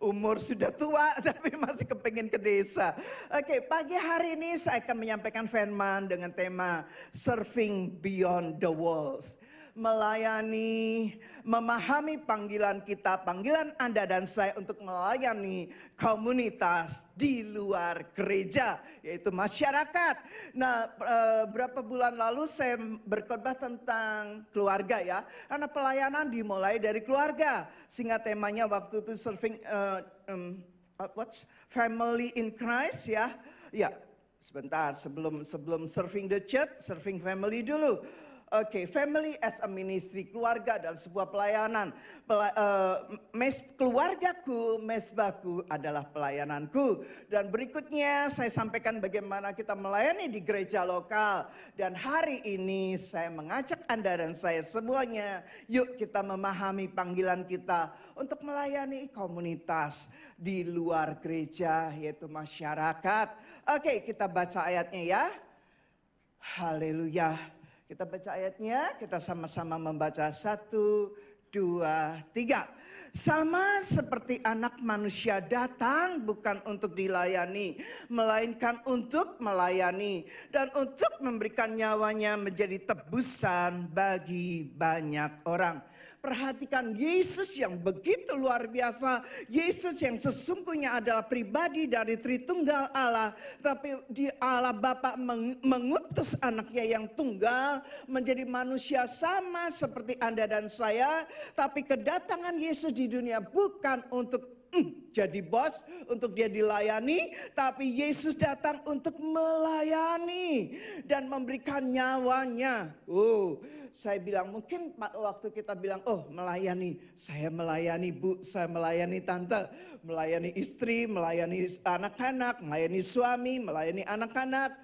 umur sudah tua tapi masih kepengen ke desa. Oke, pagi hari ini saya akan menyampaikan firman dengan tema Serving Beyond the Walls. Melayani, memahami panggilan kita, panggilan Anda dan saya untuk melayani komunitas di luar gereja, yaitu masyarakat. Nah, berapa bulan lalu saya berkhotbah tentang keluarga ya, karena pelayanan dimulai dari keluarga. Sehingga temanya waktu itu serving family in Christ ya. Ya, sebentar sebelum serving the church, serving family dulu. Oke, family as a ministry, keluarga dalam sebuah pelayanan. Keluargaku, mesbahku adalah pelayananku. Dan berikutnya saya sampaikan bagaimana kita melayani di gereja lokal. Dan hari ini saya mengajak Anda dan saya semuanya, yuk kita memahami panggilan kita untuk melayani komunitas di luar gereja, yaitu masyarakat. Oke, kita baca ayatnya ya. Haleluya. Kita baca ayatnya, kita sama-sama membaca 1, 2, 3. Sama seperti anak manusia datang bukan untuk dilayani, melainkan untuk melayani dan untuk memberikan nyawanya menjadi tebusan bagi banyak orang. Perhatikan Yesus yang begitu luar biasa. Yesus yang sesungguhnya adalah pribadi dari Tritunggal Allah. Tapi di Allah Bapa mengutus anaknya yang tunggal menjadi manusia sama seperti Anda dan saya. Tapi kedatangan Yesus di dunia bukan untuk jadi bos, untuk dia dilayani, tapi Yesus datang untuk melayani dan memberikan nyawanya. Saya bilang mungkin waktu kita bilang, melayani, saya melayani bu, saya melayani tante, melayani istri, melayani anak-anak, melayani suami, melayani anak-anak.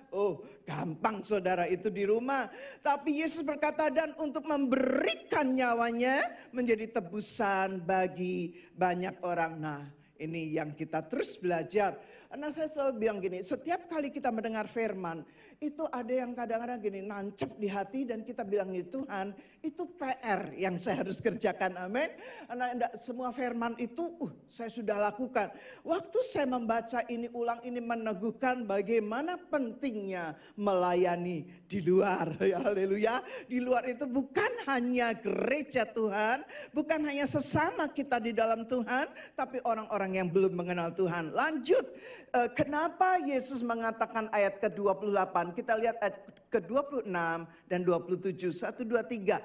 Gampang saudara itu di rumah. Tapi Yesus berkata, dan untuk memberikan nyawanya menjadi tebusan bagi banyak orang. Nah, ini yang kita terus belajar. Karena saya selalu bilang gini, setiap kali kita mendengar firman, itu ada yang kadang-kadang gini, nancep di hati dan kita bilang, Tuhan, itu PR yang saya harus kerjakan, amin. Karena semua firman itu, saya sudah lakukan. Waktu saya membaca ini ulang, ini meneguhkan bagaimana pentingnya melayani di luar. Haleluya. Di luar itu bukan hanya gereja Tuhan, bukan hanya sesama kita di dalam Tuhan, tapi orang-orang yang belum mengenal Tuhan. Lanjut, kenapa Yesus mengatakan ayat ke-28? Kita lihat ayat ke-26 dan 27. 1, 2, 3.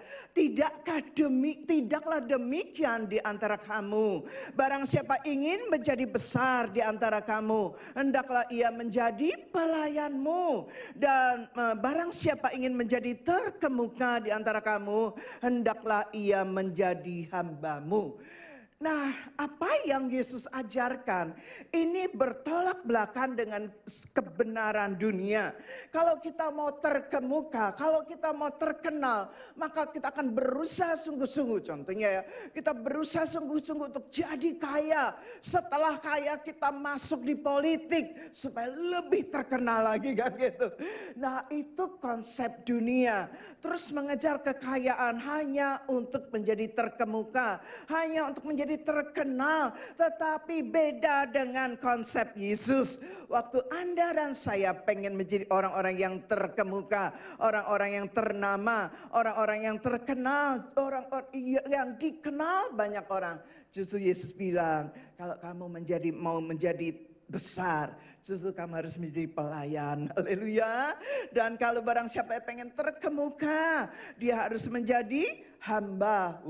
Tidaklah demikian di antara kamu. Barang siapa ingin menjadi besar di antara kamu, hendaklah ia menjadi pelayanmu. Dan barang siapa ingin menjadi terkemuka di antara kamu, hendaklah ia menjadi hambamu. Nah, apa yang Yesus ajarkan ini bertolak belakang dengan kebenaran dunia. Kalau kita mau terkemuka, kalau kita mau terkenal, maka kita akan berusaha sungguh-sungguh. Contohnya ya, kita berusaha sungguh-sungguh untuk jadi kaya. Setelah kaya kita masuk di politik supaya lebih terkenal lagi kan gitu. Nah, itu konsep dunia. Terus mengejar kekayaan hanya untuk menjadi terkemuka, hanya untuk menjadi terkenal, tetapi beda dengan konsep Yesus. Waktu Anda dan saya pengen menjadi orang-orang yang terkemuka, orang-orang yang ternama, orang-orang yang terkenal, orang-orang yang dikenal banyak orang. Justru Yesus bilang, kalau kamu mau menjadi besar, justru kamu harus menjadi pelayan. Haleluya. Dan kalau barang siapa yang pengen terkemuka, dia harus menjadi hamba.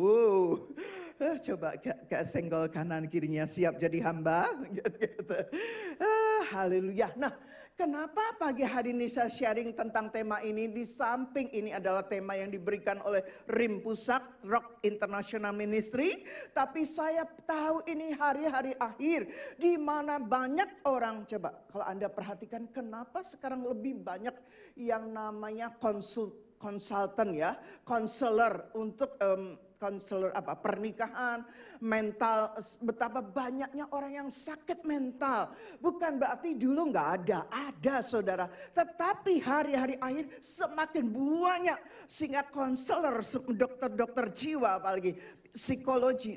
Coba gak senggol kanan kirinya, siap jadi hamba. Haleluya. Nah, kenapa pagi hari ini saya sharing tentang tema ini? Di samping ini adalah tema yang diberikan oleh RIM Pusat Rock International Ministry, tapi saya tahu ini hari-hari akhir di mana banyak orang, coba kalau Anda perhatikan, kenapa sekarang lebih banyak yang namanya konsultan ya, konselor untuk konselor pernikahan, mental, betapa banyaknya orang yang sakit mental. Bukan berarti dulu nggak ada saudara. Tetapi hari-hari akhir semakin banyak sehingga konselor, dokter-dokter jiwa apalagi psikologi,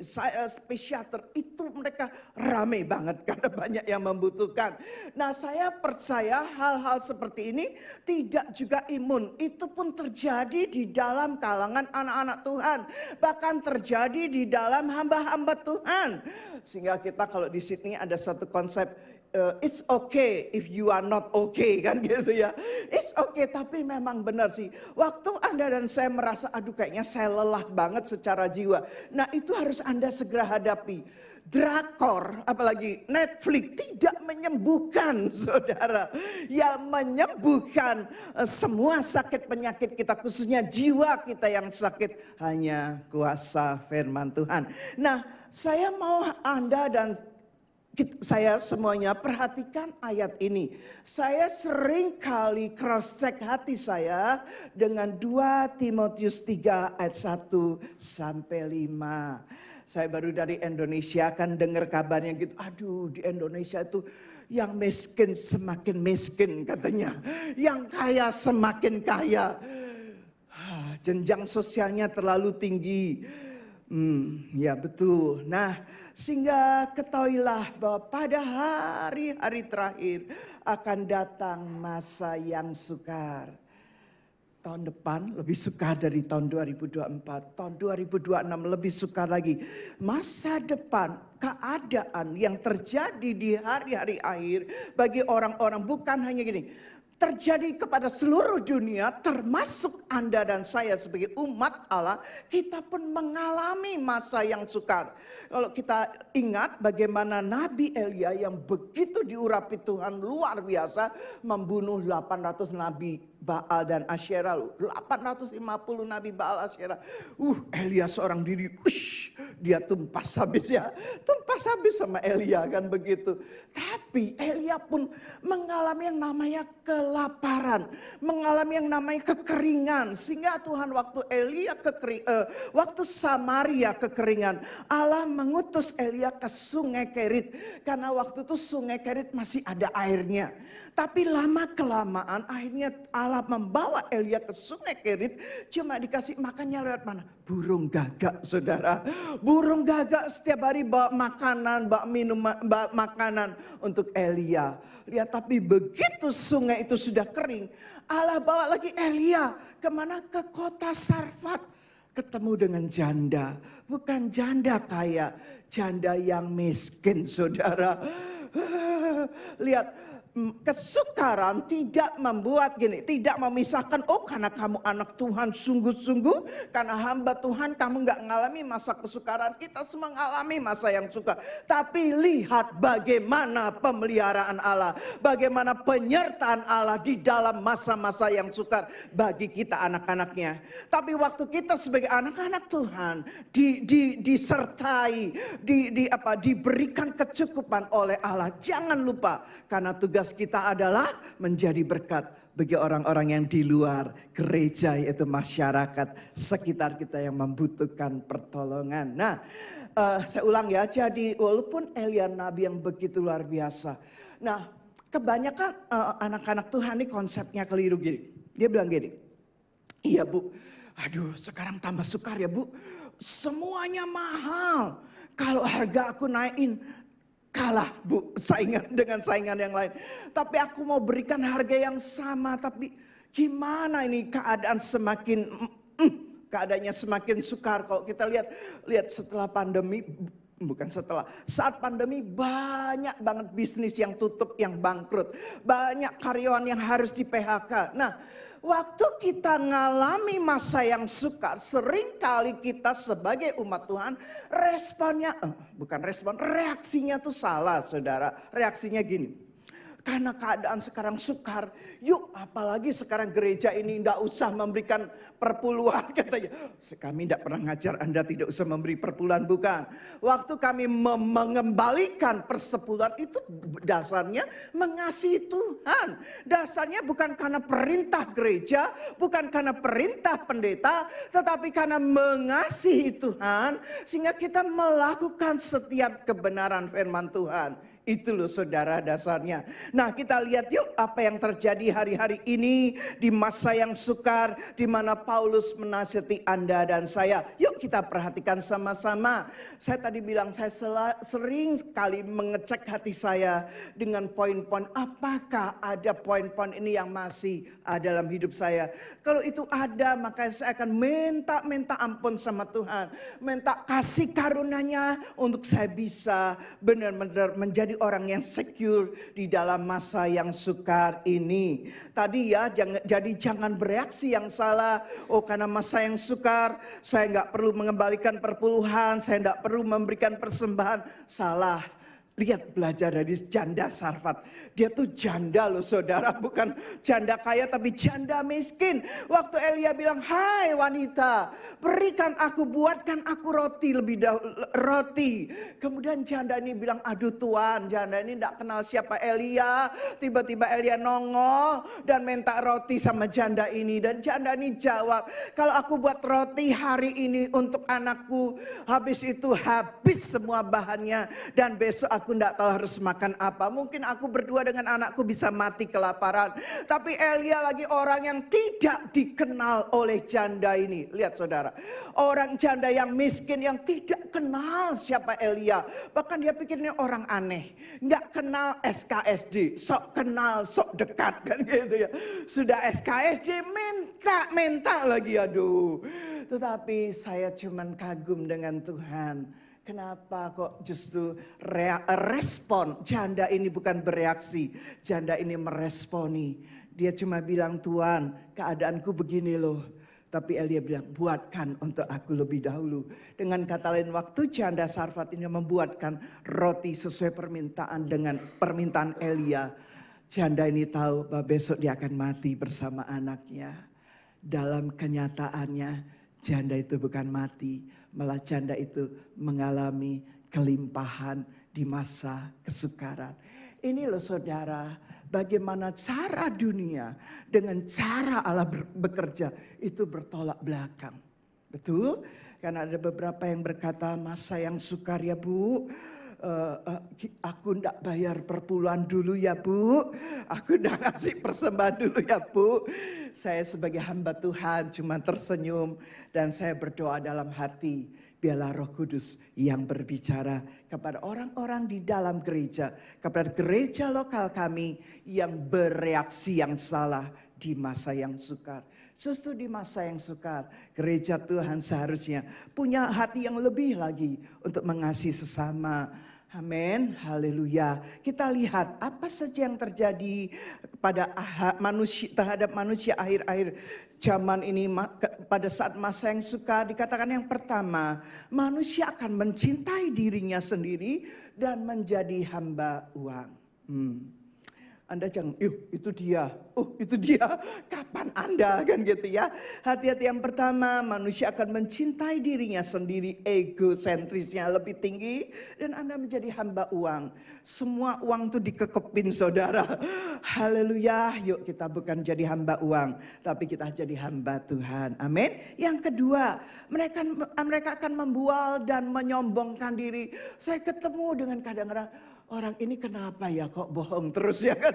psikiater itu mereka ramai banget karena banyak yang membutuhkan. Nah, saya percaya hal-hal seperti ini tidak juga imun. Itu pun terjadi di dalam kalangan anak-anak Tuhan, bahkan terjadi di dalam hamba-hamba Tuhan. Sehingga kita kalau di sini ada satu konsep, it's okay if you are not okay, kan gitu ya. It's okay, tapi memang benar sih. Waktu Anda dan saya merasa aduh kayaknya saya lelah banget secara jiwa. Nah, itu harus Anda segera hadapi. Drakor, apalagi Netflix tidak menyembuhkan saudara. Yang menyembuhkan semua sakit penyakit kita, khususnya jiwa kita yang sakit, hanya kuasa firman Tuhan. Nah, saya mau Anda dan saya semuanya perhatikan ayat ini. Saya sering kali cross check hati saya dengan 2 Timotius 3 ayat 1 sampai 5. Saya baru dari Indonesia kan dengar kabarnya gitu. Aduh, di Indonesia itu yang miskin semakin miskin katanya. Yang kaya semakin kaya. Jenjang sosialnya terlalu tinggi. Ya betul. Nah, sehingga ketahuilah bahwa pada hari-hari terakhir akan datang masa yang sukar. Tahun depan lebih sukar dari tahun 2024. Tahun 2026 lebih sukar lagi. Masa depan, keadaan yang terjadi di hari-hari akhir bagi orang-orang bukan hanya gini. Terjadi kepada seluruh dunia, termasuk Anda dan saya sebagai umat Allah, kita pun mengalami masa yang sukar. Kalau kita ingat bagaimana Nabi Elia yang begitu diurapi Tuhan luar biasa, membunuh 800 nabi Baal dan Asyera. 850 nabi Baal Asyera. Elia seorang diri, dia tumpas habis ya. Tumpas habis sama Elia kan begitu. Tapi Elia pun mengalami yang namanya kelaparan, mengalami yang namanya kekeringan, sehingga Tuhan waktu waktu Samaria kekeringan, Allah mengutus Elia ke Sungai Kerit, karena waktu itu Sungai Kerit masih ada airnya. Tapi lama kelamaan akhirnya Allah membawa Elia ke Sungai Kerit, cuma dikasih makannya lewat mana? Burung gagak, saudara. Burung gagak setiap hari bawa makanan, bawa minuman, bawa makanan untuk Elia. Lihat, tapi begitu sungai itu sudah kering, Allah bawa lagi Elia kemana? Ke kota Sarfat. Ketemu dengan janda, bukan janda kaya, janda yang miskin, saudara. Lihat, kesukaran tidak membuat gini, tidak memisahkan, oh karena kamu anak Tuhan sungguh-sungguh, karena hamba Tuhan kamu gak mengalami masa kesukaran, kita semua mengalami masa yang sukar. Tapi lihat bagaimana pemeliharaan Allah, bagaimana penyertaan Allah di dalam masa-masa yang sukar bagi kita anak-anaknya. Tapi waktu kita sebagai anak-anak Tuhan disertai, diberikan kecukupan oleh Allah, jangan lupa, karena tugas kita adalah menjadi berkat bagi orang-orang yang di luar gereja, yaitu masyarakat sekitar kita yang membutuhkan pertolongan. Nah, saya ulang ya, jadi walaupun Elia nabi yang begitu luar biasa. Nah, kebanyakan anak-anak Tuhan ini konsepnya keliru gini. Dia bilang gini, iya Bu, aduh sekarang tambah sukar ya Bu, semuanya mahal. Kalau harga aku naikin, kalah Bu dengan saingan yang lain. Tapi aku mau berikan harga yang sama. Tapi gimana ini keadaan keadaannya semakin sukar. Kalau kita lihat setelah pandemi, saat pandemi banyak banget bisnis yang tutup, yang bangkrut. Banyak karyawan yang harus di PHK. Nah, waktu kita ngalami masa yang sukar, seringkali kita sebagai umat Tuhan reaksinya tuh salah, saudara. Reaksinya gini, karena keadaan sekarang sukar. Yuk apalagi sekarang gereja ini tidak usah memberikan perpuluhan katanya. Kami tidak pernah ngajar Anda tidak usah memberi perpuluhan, bukan. Waktu kami mengembalikan persepuluhan itu dasarnya mengasihi Tuhan. Dasarnya bukan karena perintah gereja, bukan karena perintah pendeta, tetapi karena mengasihi Tuhan. Sehingga kita melakukan setiap kebenaran firman Tuhan. Itu loh saudara dasarnya. Nah kita lihat yuk apa yang terjadi hari-hari ini di masa yang sukar. Di mana Paulus menasihati Anda dan saya. Yuk kita perhatikan sama-sama. Saya tadi bilang saya sering sekali mengecek hati saya dengan poin-poin. Apakah ada poin-poin ini yang masih ada dalam hidup saya. Kalau itu ada maka saya akan minta ampun sama Tuhan. Minta kasih karunia-Nya untuk saya bisa benar-benar menjadi orang yang secure di dalam masa yang sukar ini. Tadi ya, jadi jangan bereaksi yang salah. Oh karena masa yang sukar, saya nggak perlu mengembalikan perpuluhan, saya nggak perlu memberikan persembahan. Salah. Lihat belajar dari janda Sarfat. Dia tuh janda loh saudara. Bukan janda kaya tapi janda miskin. Waktu Elia bilang, hai wanita, berikan aku, buatkan aku roti lebih dahulu. Roti. Kemudian janda ini bilang, aduh Tuhan, janda ini tidak kenal siapa Elia. Tiba-tiba Elia nongol dan minta roti sama janda ini. Dan janda ini jawab, kalau aku buat roti hari ini untuk anakku, habis itu habis semua bahannya. Dan besok aku tidak tahu harus makan apa. Mungkin aku berdua dengan anakku bisa mati kelaparan. Tapi Elia lagi orang yang tidak dikenal oleh janda ini. Lihat saudara. Orang janda yang miskin yang tidak kenal siapa Elia. Bahkan dia pikirnya orang aneh. Nggak kenal SKSD. Sok kenal, sok dekat kan gitu ya. Sudah SKSD minta lagi aduh. Tetapi saya cuman kagum dengan Tuhan. Kenapa kok justru respon janda ini bukan bereaksi. Janda ini meresponi. Dia cuma bilang Tuhan keadaanku begini loh. Tapi Elia bilang buatkan untuk aku lebih dahulu. Dengan kata lain waktu janda Sarfat ini membuatkan roti sesuai permintaan Elia. Janda ini tahu bahwa besok dia akan mati bersama anaknya. Dalam kenyataannya janda itu bukan mati. Malah janda itu mengalami kelimpahan di masa kesukaran. Ini loh saudara, bagaimana cara dunia dengan cara Allah bekerja itu bertolak belakang. Betul? Karena ada beberapa yang berkata masa yang sukar ya Bu. Aku ndak bayar perpuluhan dulu ya Bu. Aku ndak ngasih persembahan dulu ya Bu. Saya sebagai hamba Tuhan cuma tersenyum dan saya berdoa dalam hati. Biarlah Roh Kudus yang berbicara kepada orang-orang di dalam gereja. Kepada gereja lokal kami yang bereaksi yang salah di masa yang sukar. Justru di masa yang sukar, gereja Tuhan seharusnya punya hati yang lebih lagi untuk mengasihi sesama. Amin, haleluya. Kita lihat apa saja yang terjadi pada terhadap manusia akhir-akhir zaman ini pada saat masa yang sukar. Dikatakan yang pertama, manusia akan mencintai dirinya sendiri dan menjadi hamba uang. Anda jangan, itu dia, itu dia, kapan Anda kan gitu ya. Hati-hati yang pertama, manusia akan mencintai dirinya sendiri, egosentrisnya lebih tinggi. Dan Anda menjadi hamba uang. Semua uang itu dikekepin saudara. Haleluya, yuk kita bukan jadi hamba uang, tapi kita jadi hamba Tuhan. Amin. Yang kedua, mereka akan membual dan menyombongkan diri. Saya ketemu dengan kadang-kadang, orang ini kenapa ya kok bohong terus ya kan?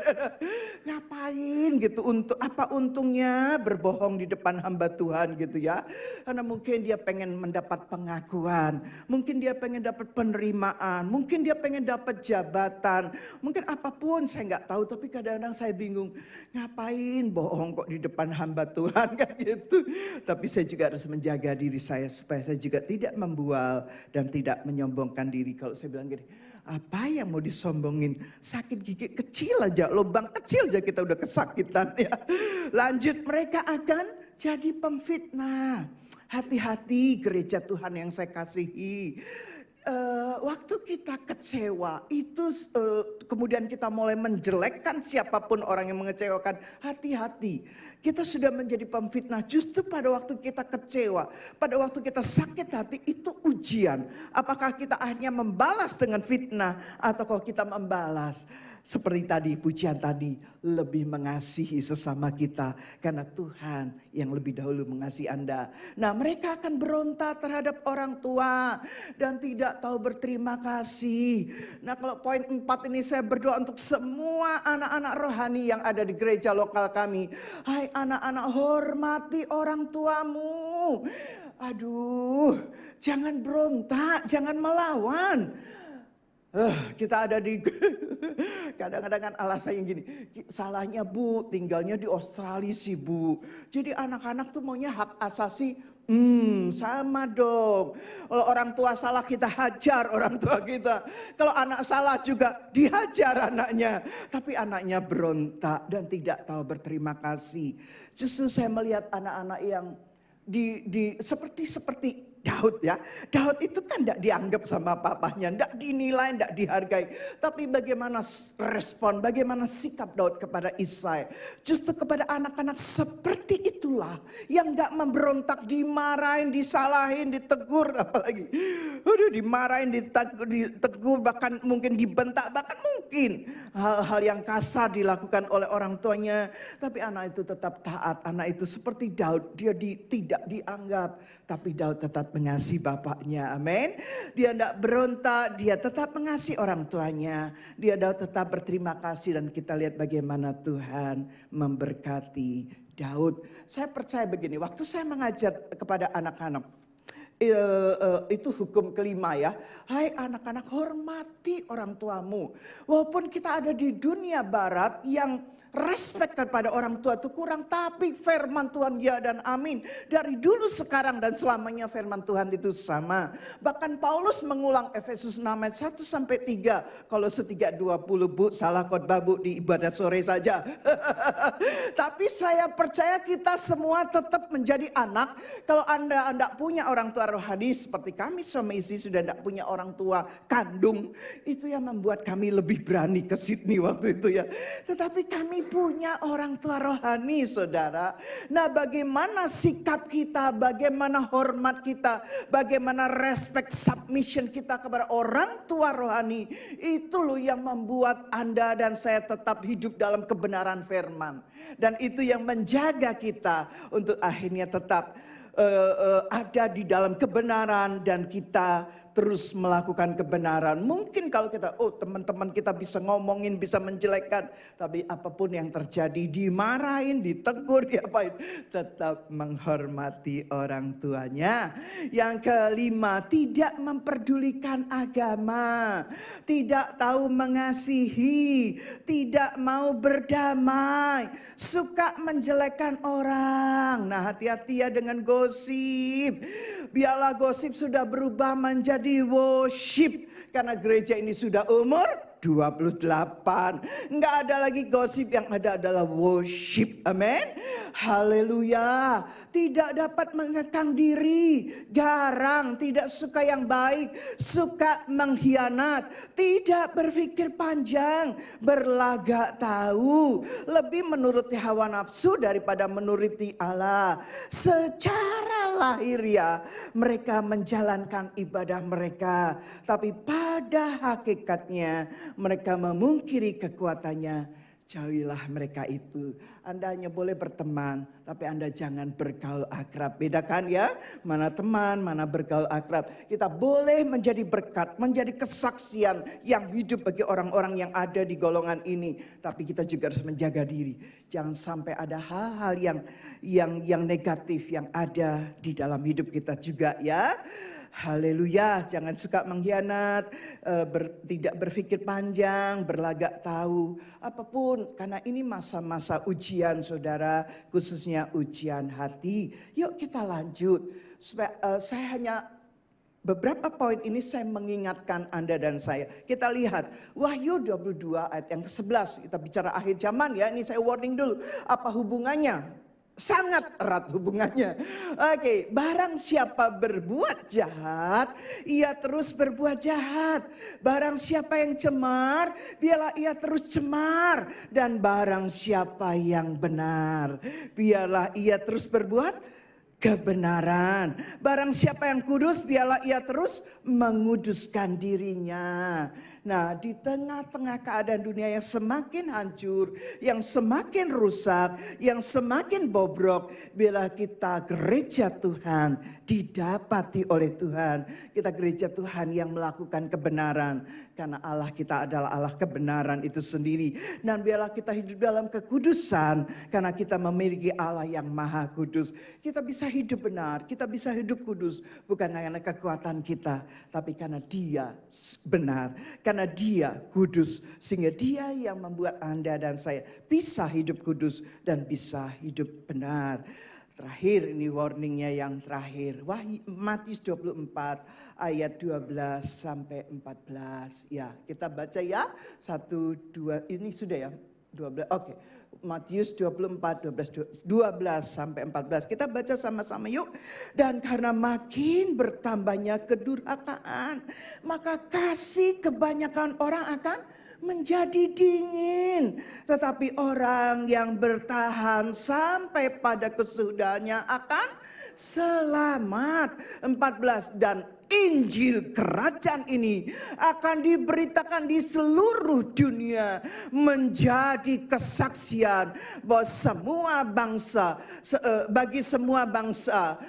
Ngapain gitu, untuk apa untungnya berbohong di depan hamba Tuhan gitu ya. Karena mungkin dia pengen mendapat pengakuan, mungkin dia pengen dapat penerimaan, mungkin dia pengen dapat jabatan, mungkin apapun saya nggak tahu. Tapi kadang-kadang saya bingung, ngapain bohong kok di depan hamba Tuhan kan gitu. Tapi saya juga harus menjaga diri saya supaya saya juga tidak membual dan tidak menyombongkan diri. Kalau saya bilang gini, apa yang mau disombongin? Sakit gigi kecil aja, lubang kecil aja kita udah kesakitan ya. Lanjut, mereka akan jadi pemfitnah. Hati-hati gereja Tuhan yang saya kasihi. waktu kita kecewa itu kemudian kita mulai menjelekkan siapapun orang yang mengecewakan, hati-hati. Kita sudah menjadi pemfitnah justru pada waktu kita kecewa, pada waktu kita sakit hati itu ujian. Apakah kita akhirnya membalas dengan fitnah atau kalau kita membalas seperti tadi pujian tadi, lebih mengasihi sesama kita karena Tuhan yang lebih dahulu mengasihi Anda. Nah, mereka akan berontak terhadap orang tua dan tidak tahu berterima kasih. Nah, kalau poin 4 ini saya berdoa untuk semua anak-anak rohani yang ada di gereja lokal kami. Hai anak-anak, hormati orang tuamu. Aduh, jangan berontak, jangan melawan. Kita ada di kadang-kadang kan alasan yang gini, salahnya Bu tinggalnya di Australia sih Bu. Jadi anak-anak tuh maunya hak asasi, sama dong. Kalau orang tua salah kita hajar orang tua kita. Kalau anak salah juga dihajar anaknya. Tapi anaknya berontak dan tidak tahu berterima kasih. Justru saya melihat anak-anak yang seperti Daud ya. Daud itu kan tidak dianggap sama papahnya, tidak dinilai, tidak dihargai. Tapi bagaimana respon, bagaimana sikap Daud kepada Isai. Justru kepada anak-anak seperti itulah yang tidak memberontak, dimarahin, disalahin, ditegur apalagi. Dimarahin, ditegur, bahkan mungkin dibentak, bahkan mungkin hal-hal yang kasar dilakukan oleh orang tuanya. Tapi anak itu tetap taat, anak itu seperti Daud, dia tidak dianggap. Tapi Daud tetap mengasihi bapaknya, amin. Dia tidak berontak, dia tetap mengasihi orang tuanya. Dia Daud tetap berterima kasih dan kita lihat bagaimana Tuhan memberkati Daud. Saya percaya begini, waktu saya mengajar kepada anak-anak, itu hukum kelima ya. Hai anak-anak, hormati orang tuamu. Walaupun kita ada di dunia barat yang respect kepada orang tua itu kurang, tapi firman Tuhan ya dan amin. Dari dulu, sekarang dan selamanya firman Tuhan itu sama. Bahkan Paulus mengulang Efesus 6 ayat 1 sampai 3. Kalau setiga 20 Bu, salah khotbah Bu di ibadah sore saja. Tapi saya percaya kita semua tetap menjadi anak. Kalau Anda punya orang tua rohani seperti kami suami istri sudah tidak punya orang tua kandung, itu yang membuat kami lebih berani ke Sydney waktu itu ya. Tetapi kami punya orang tua rohani, saudara. Nah, bagaimana sikap kita, bagaimana hormat kita, bagaimana respect submission kita kepada orang tua rohani, itu loh yang membuat Anda dan saya tetap hidup dalam kebenaran firman. Dan itu yang menjaga kita untuk akhirnya tetap ada di dalam kebenaran dan kita terus melakukan kebenaran. Mungkin kalau kita, teman-teman kita bisa ngomongin, bisa menjelekkan, tapi apapun yang terjadi, dimarahin, ditegur, diapain, tetap menghormati orang tuanya. Yang kelima, tidak memperdulikan agama, tidak tahu mengasihi, tidak mau berdamai, suka menjelekkan orang. Nah, hati-hati ya dengan gosip. Biarlah gosip sudah berubah menjadi worship. Karena gereja ini sudah umur 28. Enggak ada lagi gosip, yang ada adalah worship. Amin. Haleluya. Tidak dapat mengekang diri, garang, tidak suka yang baik, suka mengkhianat, tidak berpikir panjang, berlagak tahu, lebih menuruti hawa nafsu daripada menuruti Allah. Secara lahiriah mereka menjalankan ibadah mereka, tapi pada hakikatnya mereka memungkiri kekuatannya. Jauhilah mereka itu. Anda hanya boleh berteman, tapi Anda jangan bergaul akrab. Bedakan ya, mana teman, mana bergaul akrab. Kita boleh menjadi berkat, menjadi kesaksian yang hidup bagi orang-orang yang ada di golongan ini. Tapi kita juga harus menjaga diri. Jangan sampai ada hal-hal yang negatif yang ada di dalam hidup kita juga ya. Haleluya, jangan suka mengkhianat, tidak berpikir panjang, berlagak tahu, apapun. Karena ini masa-masa ujian saudara, khususnya ujian hati. Yuk kita lanjut. Saya hanya beberapa poin ini saya mengingatkan Anda dan saya. Kita lihat Wahyu 22 ayat yang ke-11. Kita bicara akhir zaman ya, ini saya warning dulu. Apa hubungannya Sangat erat hubungannya. Oke, barang siapa berbuat jahat, ia terus berbuat jahat. Barang siapa yang cemar, biarlah ia terus cemar. Dan barang siapa yang benar, biarlah ia terus berbuat kebenaran. Barang siapa yang kudus, biarlah ia terus menguduskan dirinya. Nah, di tengah-tengah keadaan dunia yang semakin hancur, yang semakin rusak, yang semakin bobrok, bila kita gereja Tuhan didapati oleh Tuhan. Kita gereja Tuhan yang melakukan kebenaran. Karena Allah kita adalah Allah kebenaran itu sendiri. Dan biarlah kita hidup dalam kekudusan, karena kita memiliki Allah yang maha kudus. Kita bisa hidup benar, kita bisa hidup kudus. Bukan karena kekuatan kita, tapi karena Dia benar. Karena Dia kudus, sehingga Dia yang membuat Anda dan saya bisa hidup kudus dan bisa hidup benar. Terakhir, ini warningnya yang terakhir. Matius 24 ayat 12 sampai 14. Ya, kita baca ya. 1, 2, ini sudah ya. 12, oke. Matius 24, 12 sampai 14. Kita baca sama-sama yuk. Dan karena makin bertambahnya kedurhakaan, maka kasih kebanyakan orang akan menjadi dingin. Tetapi orang yang bertahan sampai pada kesudahannya akan selamat. 14. Dan Injil kerajaan ini akan diberitakan di seluruh dunia menjadi kesaksian bahwa semua bangsa, bagi semua bangsa.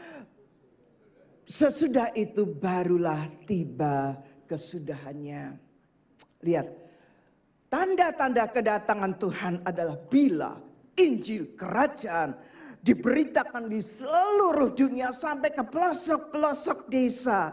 Sesudah itu barulah tiba kesudahannya. Lihat, tanda-tanda kedatangan Tuhan adalah bila Injil kerajaan diberitakan di seluruh dunia sampai ke pelosok-pelosok desa.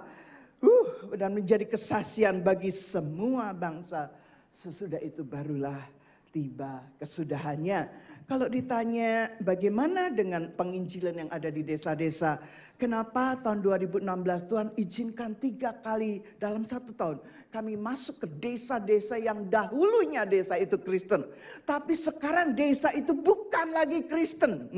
Dan menjadi kesaksian bagi semua bangsa. Sesudah itu barulah tiba kesudahannya. Kalau ditanya bagaimana dengan penginjilan yang ada di desa-desa. Kenapa tahun 2016 Tuhan izinkan 3 kali dalam 1 tahun. Kami masuk ke desa-desa yang dahulunya desa itu Kristen. Tapi sekarang desa itu bukan lagi Kristen.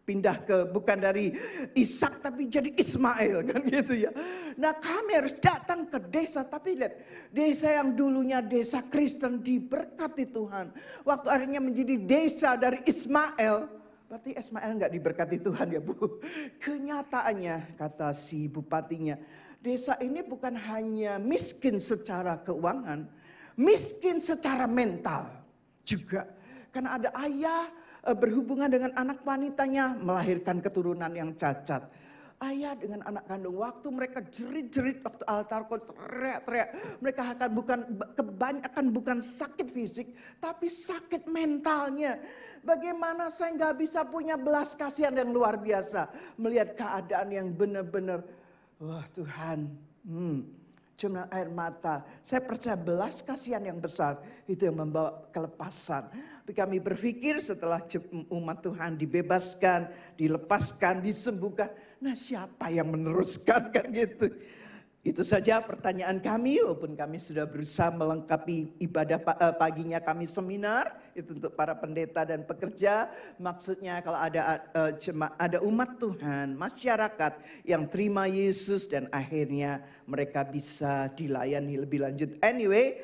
Pindah ke bukan dari Ishak tapi jadi Ismail kan gitu ya. Nah, kami harus datang ke desa, tapi lihat, desa yang dulunya desa Kristen diberkati Tuhan. Waktu akhirnya menjadi desa dari Ismail, berarti Ismail nggak diberkati Tuhan ya Bu. Kenyataannya kata si bupatinya, desa ini bukan hanya miskin secara keuangan, miskin secara mental juga. Karena ada ayah berhubungan dengan anak wanitanya melahirkan keturunan yang cacat. Ayah dengan anak kandung, waktu mereka jerit-jerit waktu altar kok teriak-teriak, mereka akan bukan sakit fisik tapi sakit mentalnya. Bagaimana saya nggak bisa punya belas kasihan yang luar biasa melihat keadaan yang benar-benar wah Tuhan, cuma air mata. Saya percaya belas kasihan yang besar itu yang membawa kelepasan. Tapi kami berpikir setelah umat Tuhan dibebaskan, dilepaskan, disembuhkan. Nah, siapa yang meneruskan kan gitu. Itu saja pertanyaan kami, walaupun kami sudah berusaha melengkapi ibadah paginya kami seminar. Itu untuk para pendeta dan pekerja. Maksudnya kalau ada umat Tuhan, masyarakat yang terima Yesus dan akhirnya mereka bisa dilayani lebih lanjut. Anyway,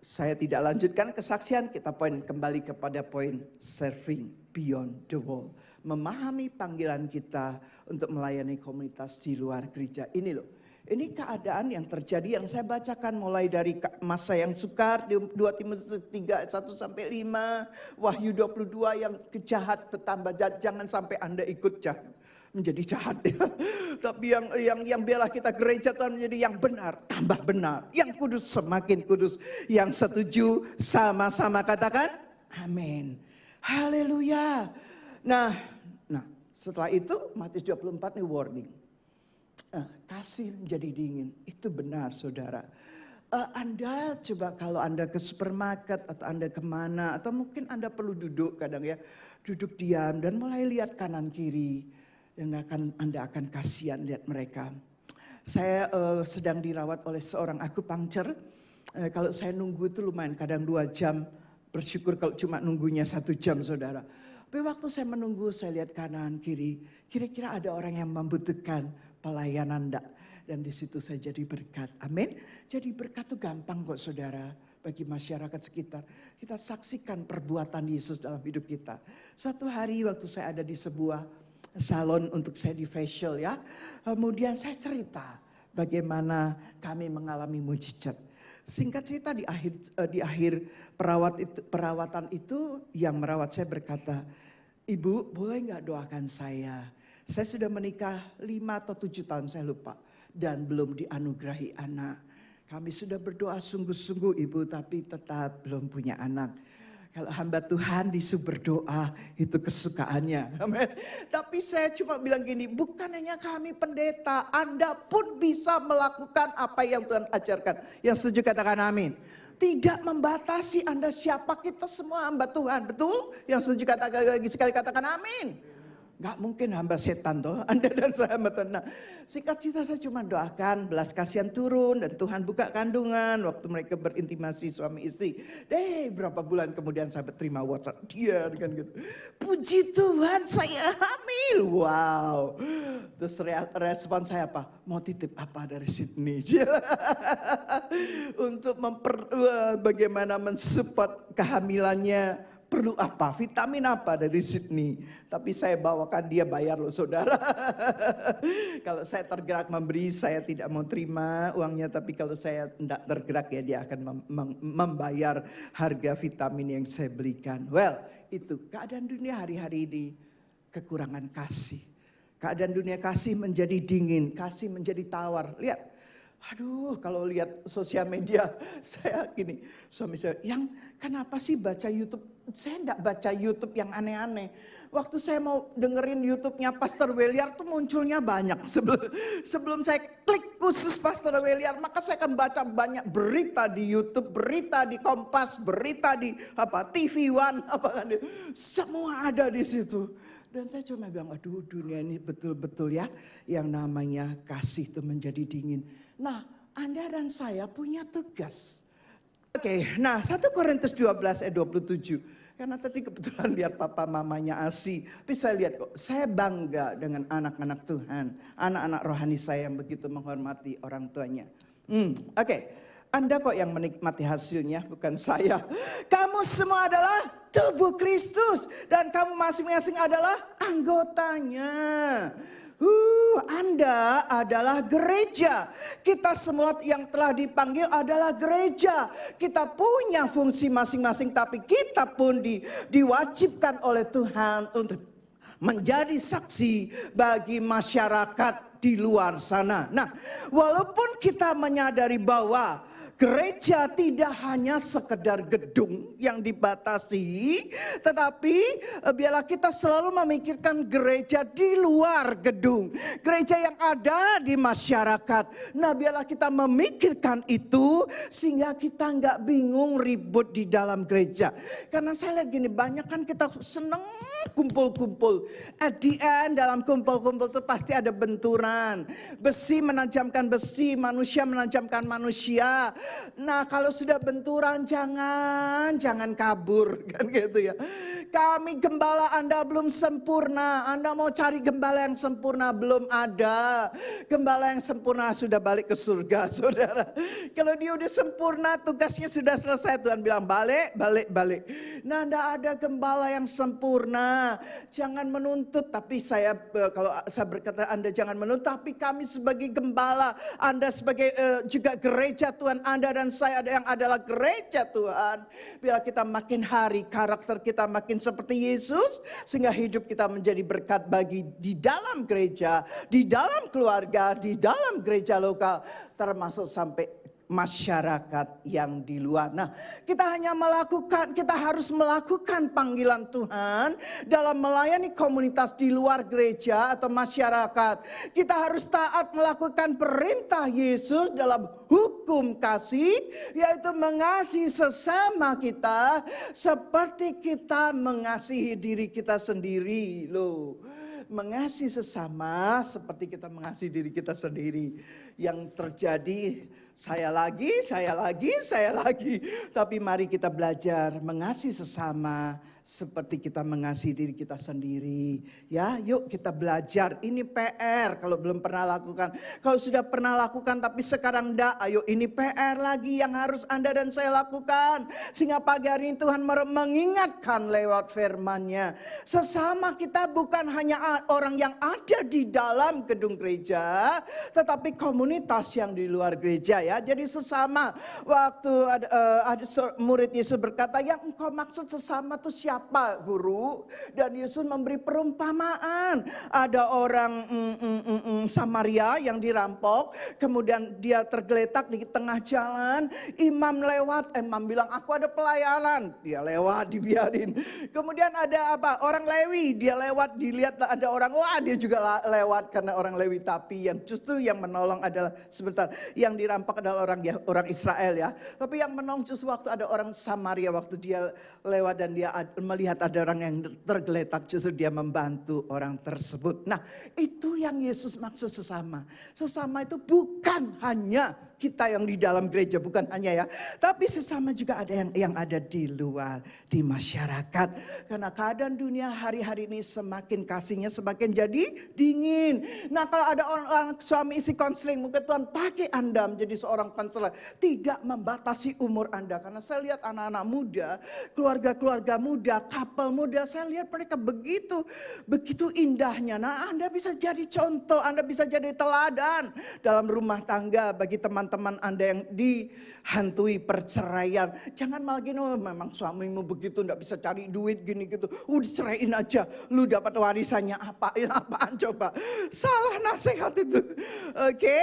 saya tidak lanjutkan kesaksian, kita kembali kepada poin serving beyond the wall. Memahami panggilan kita untuk melayani komunitas di luar gereja. Ini loh. Ini keadaan yang terjadi yang saya bacakan mulai dari masa yang sukar, 2 Timotius 3 ayat 1 sampai 5, Wahyu 22 yang kejahat tetambah jahat, jangan sampai Anda ikut jahat. Menjadi jahat ya. Tapi yang biarlah kita gereja Tuhan menjadi yang benar, tambah benar. Yang kudus semakin kudus. Yang setuju sama-sama katakan amin. Haleluya. Nah, setelah itu Matius 24 ini warning. Kasih menjadi dingin. Itu benar saudara. Anda coba kalau Anda ke supermarket atau Anda kemana. Atau mungkin Anda perlu duduk kadang ya. Duduk diam dan mulai lihat kanan kiri. Dan Anda akan kasihan lihat mereka. Saya sedang dirawat oleh seorang akupunktur. Kalau saya nunggu itu lumayan kadang 2 jam. Bersyukur kalau cuma nunggunya 1 jam saudara. Tapi waktu saya menunggu, saya lihat kanan kiri, kira-kira ada orang yang membutuhkan pelayanan enggak? Dan di situ saya jadi berkat. Amin. Jadi berkat itu gampang kok saudara. Bagi masyarakat sekitar. Kita saksikan perbuatan Yesus dalam hidup kita. Suatu hari waktu saya ada di sebuah salon untuk saya di facial ya. Kemudian saya cerita bagaimana kami mengalami mujizat. Singkat cerita di akhir perawatan itu yang merawat saya berkata, "Ibu boleh nggak doakan saya? Saya sudah menikah 5 atau 7 tahun saya lupa. Dan belum dianugerahi anak. Kami sudah berdoa sungguh-sungguh ibu tapi tetap belum punya anak." Kalau hamba Tuhan disuruh berdoa itu kesukaannya. Amin. Tapi saya cuma bilang gini, bukan hanya kami pendeta, Anda pun bisa melakukan apa yang Tuhan ajarkan. Yang setuju katakan amin. Tidak membatasi Anda siapa, kita semua hamba Tuhan. Betul? Yang setuju lagi sekali katakan amin. Gak mungkin hamba setan toh, Anda dan saya hamba Tuhan. Nah, singkat cerita saya cuma doakan belas kasihan turun dan Tuhan buka kandungan waktu mereka berintimasi suami istri. Berapa bulan kemudian saya terima WhatsApp dia dengan gitu. Puji Tuhan saya hamil. Wow. Terus respon saya apa? Mau titip apa dari Sydney? Untuk bagaimana mensupport kehamilannya. Perlu apa? Vitamin apa dari Sydney? Tapi saya bawakan dia bayar loh saudara. Kalau saya tergerak memberi, saya tidak mau terima uangnya. Tapi kalau saya tidak tergerak ya dia akan membayar harga vitamin yang saya belikan. Well, itu keadaan dunia hari-hari ini kekurangan kasih. Keadaan dunia kasih menjadi dingin, kasih menjadi tawar. Lihat. Aduh, kalau lihat sosial media, saya gini, suami saya, yang kenapa sih baca YouTube? Saya enggak baca YouTube yang aneh-aneh. Waktu saya mau dengerin YouTube-nya Pastor Weliar tuh munculnya banyak. Sebelum saya klik khusus Pastor Weliar, maka saya akan baca banyak berita di YouTube, berita di Kompas, berita di TV One, semua ada di situ. Dan saya cuma bilang, aduh dunia ini betul-betul ya yang namanya kasih itu menjadi dingin. Nah, Anda dan saya punya tugas. Oke, nah 1 Korintus 12 ayat 27. Karena tadi kebetulan lihat papa mamanya Asi. Tapi saya lihat kok, saya bangga dengan anak-anak Tuhan. Anak-anak rohani saya yang begitu menghormati orang tuanya. Oke. Anda kok yang menikmati hasilnya, bukan saya. Kamu semua adalah tubuh Kristus. Dan kamu masing-masing adalah anggotanya. Anda adalah gereja. Kita semua yang telah dipanggil adalah gereja. Kita punya fungsi masing-masing. Tapi kita pun diwajibkan oleh Tuhan untuk menjadi saksi bagi masyarakat di luar sana. Nah, walaupun kita menyadari bahwa gereja tidak hanya sekedar gedung yang dibatasi, tetapi biarlah kita selalu memikirkan gereja di luar gedung. Gereja yang ada di masyarakat. Nah, biarlah kita memikirkan itu sehingga kita nggak bingung ribut di dalam gereja. Karena saya lihat gini, banyak kan kita seneng kumpul-kumpul. At the end dalam kumpul-kumpul itu pasti ada benturan. Besi menajamkan besi, manusia menajamkan manusia. Nah, kalau sudah benturan jangan kabur kan gitu ya. Kami gembala Anda belum sempurna. Anda mau cari gembala yang sempurna, belum ada. Gembala yang sempurna sudah balik ke surga, saudara. Kalau dia udah sempurna, tugasnya sudah selesai. Tuhan bilang balik. Nah, enggak ada gembala yang sempurna. Jangan menuntut, tapi kalau saya berkata Anda jangan menuntut, tapi kami sebagai gembala, Anda sebagai juga gereja Tuhan, Anda dan saya yang adalah gereja Tuhan. Biar kita makin hari karakter kita makin seperti Yesus, sehingga hidup kita menjadi berkat bagi di dalam gereja, di dalam keluarga, di dalam gereja lokal, termasuk sampai masyarakat yang di luar. Nah, kita harus melakukan panggilan Tuhan dalam melayani komunitas di luar gereja atau masyarakat. Kita harus taat melakukan perintah Yesus dalam hukum kasih, yaitu mengasihi sesama kita seperti kita mengasihi diri kita sendiri. Loh, mengasihi sesama seperti kita mengasihi diri kita sendiri. yang terjadi saya lagi. Tapi mari kita belajar mengasihi sesama seperti kita mengasihi diri kita sendiri. Ya, yuk kita belajar. Ini PR kalau belum pernah lakukan. Kalau sudah pernah lakukan tapi sekarang enggak, ayo ini PR lagi yang harus Anda dan saya lakukan. Sehingga pagi hari ini Tuhan mengingatkan lewat firman-Nya. Sesama kita bukan hanya orang yang ada di dalam gedung gereja, tetapi komunitas yang di luar gereja ya. Jadi sesama, waktu ada murid Yesus berkata, yang engkau maksud sesama itu siapa guru? Dan Yesus memberi perumpamaan. Ada orang Samaria yang dirampok, kemudian dia tergeletak di tengah jalan. Imam lewat, imam bilang aku ada pelayanan, dia lewat dibiarin. Kemudian ada apa? Orang Lewi, dia lewat, dilihat ada orang, wah dia juga lewat karena orang Lewi. Tapi yang justru yang menolong adalah sebentar, yang dirampok adalah orang Israel ya. Tapi yang menolong justru waktu ada orang Samaria, waktu dia lewat dan dia melihat ada orang yang tergeletak, justru dia membantu orang tersebut. Nah, itu yang Yesus maksud sesama. Sesama itu bukan hanya kita yang di dalam gereja, bukan hanya ya, tapi sesama juga ada yang ada di luar, di masyarakat. Karena keadaan dunia hari-hari ini semakin kasihnya semakin jadi dingin. Nah, kalau ada orang suami isi konseling, mungkin Tuhan pakai Anda menjadi seorang konselor, tidak membatasi umur Anda. Karena saya lihat anak-anak muda, keluarga-keluarga muda, couple muda, saya lihat mereka begitu indahnya. Nah, Anda bisa jadi contoh, Anda bisa jadi teladan dalam rumah tangga bagi teman-teman Anda yang dihantui perceraian. Jangan malah gini, oh, memang suamimu begitu, enggak bisa cari duit gini gitu. Diceraiin aja, lu dapat warisannya apaan coba. Salah nasihat itu. Oke.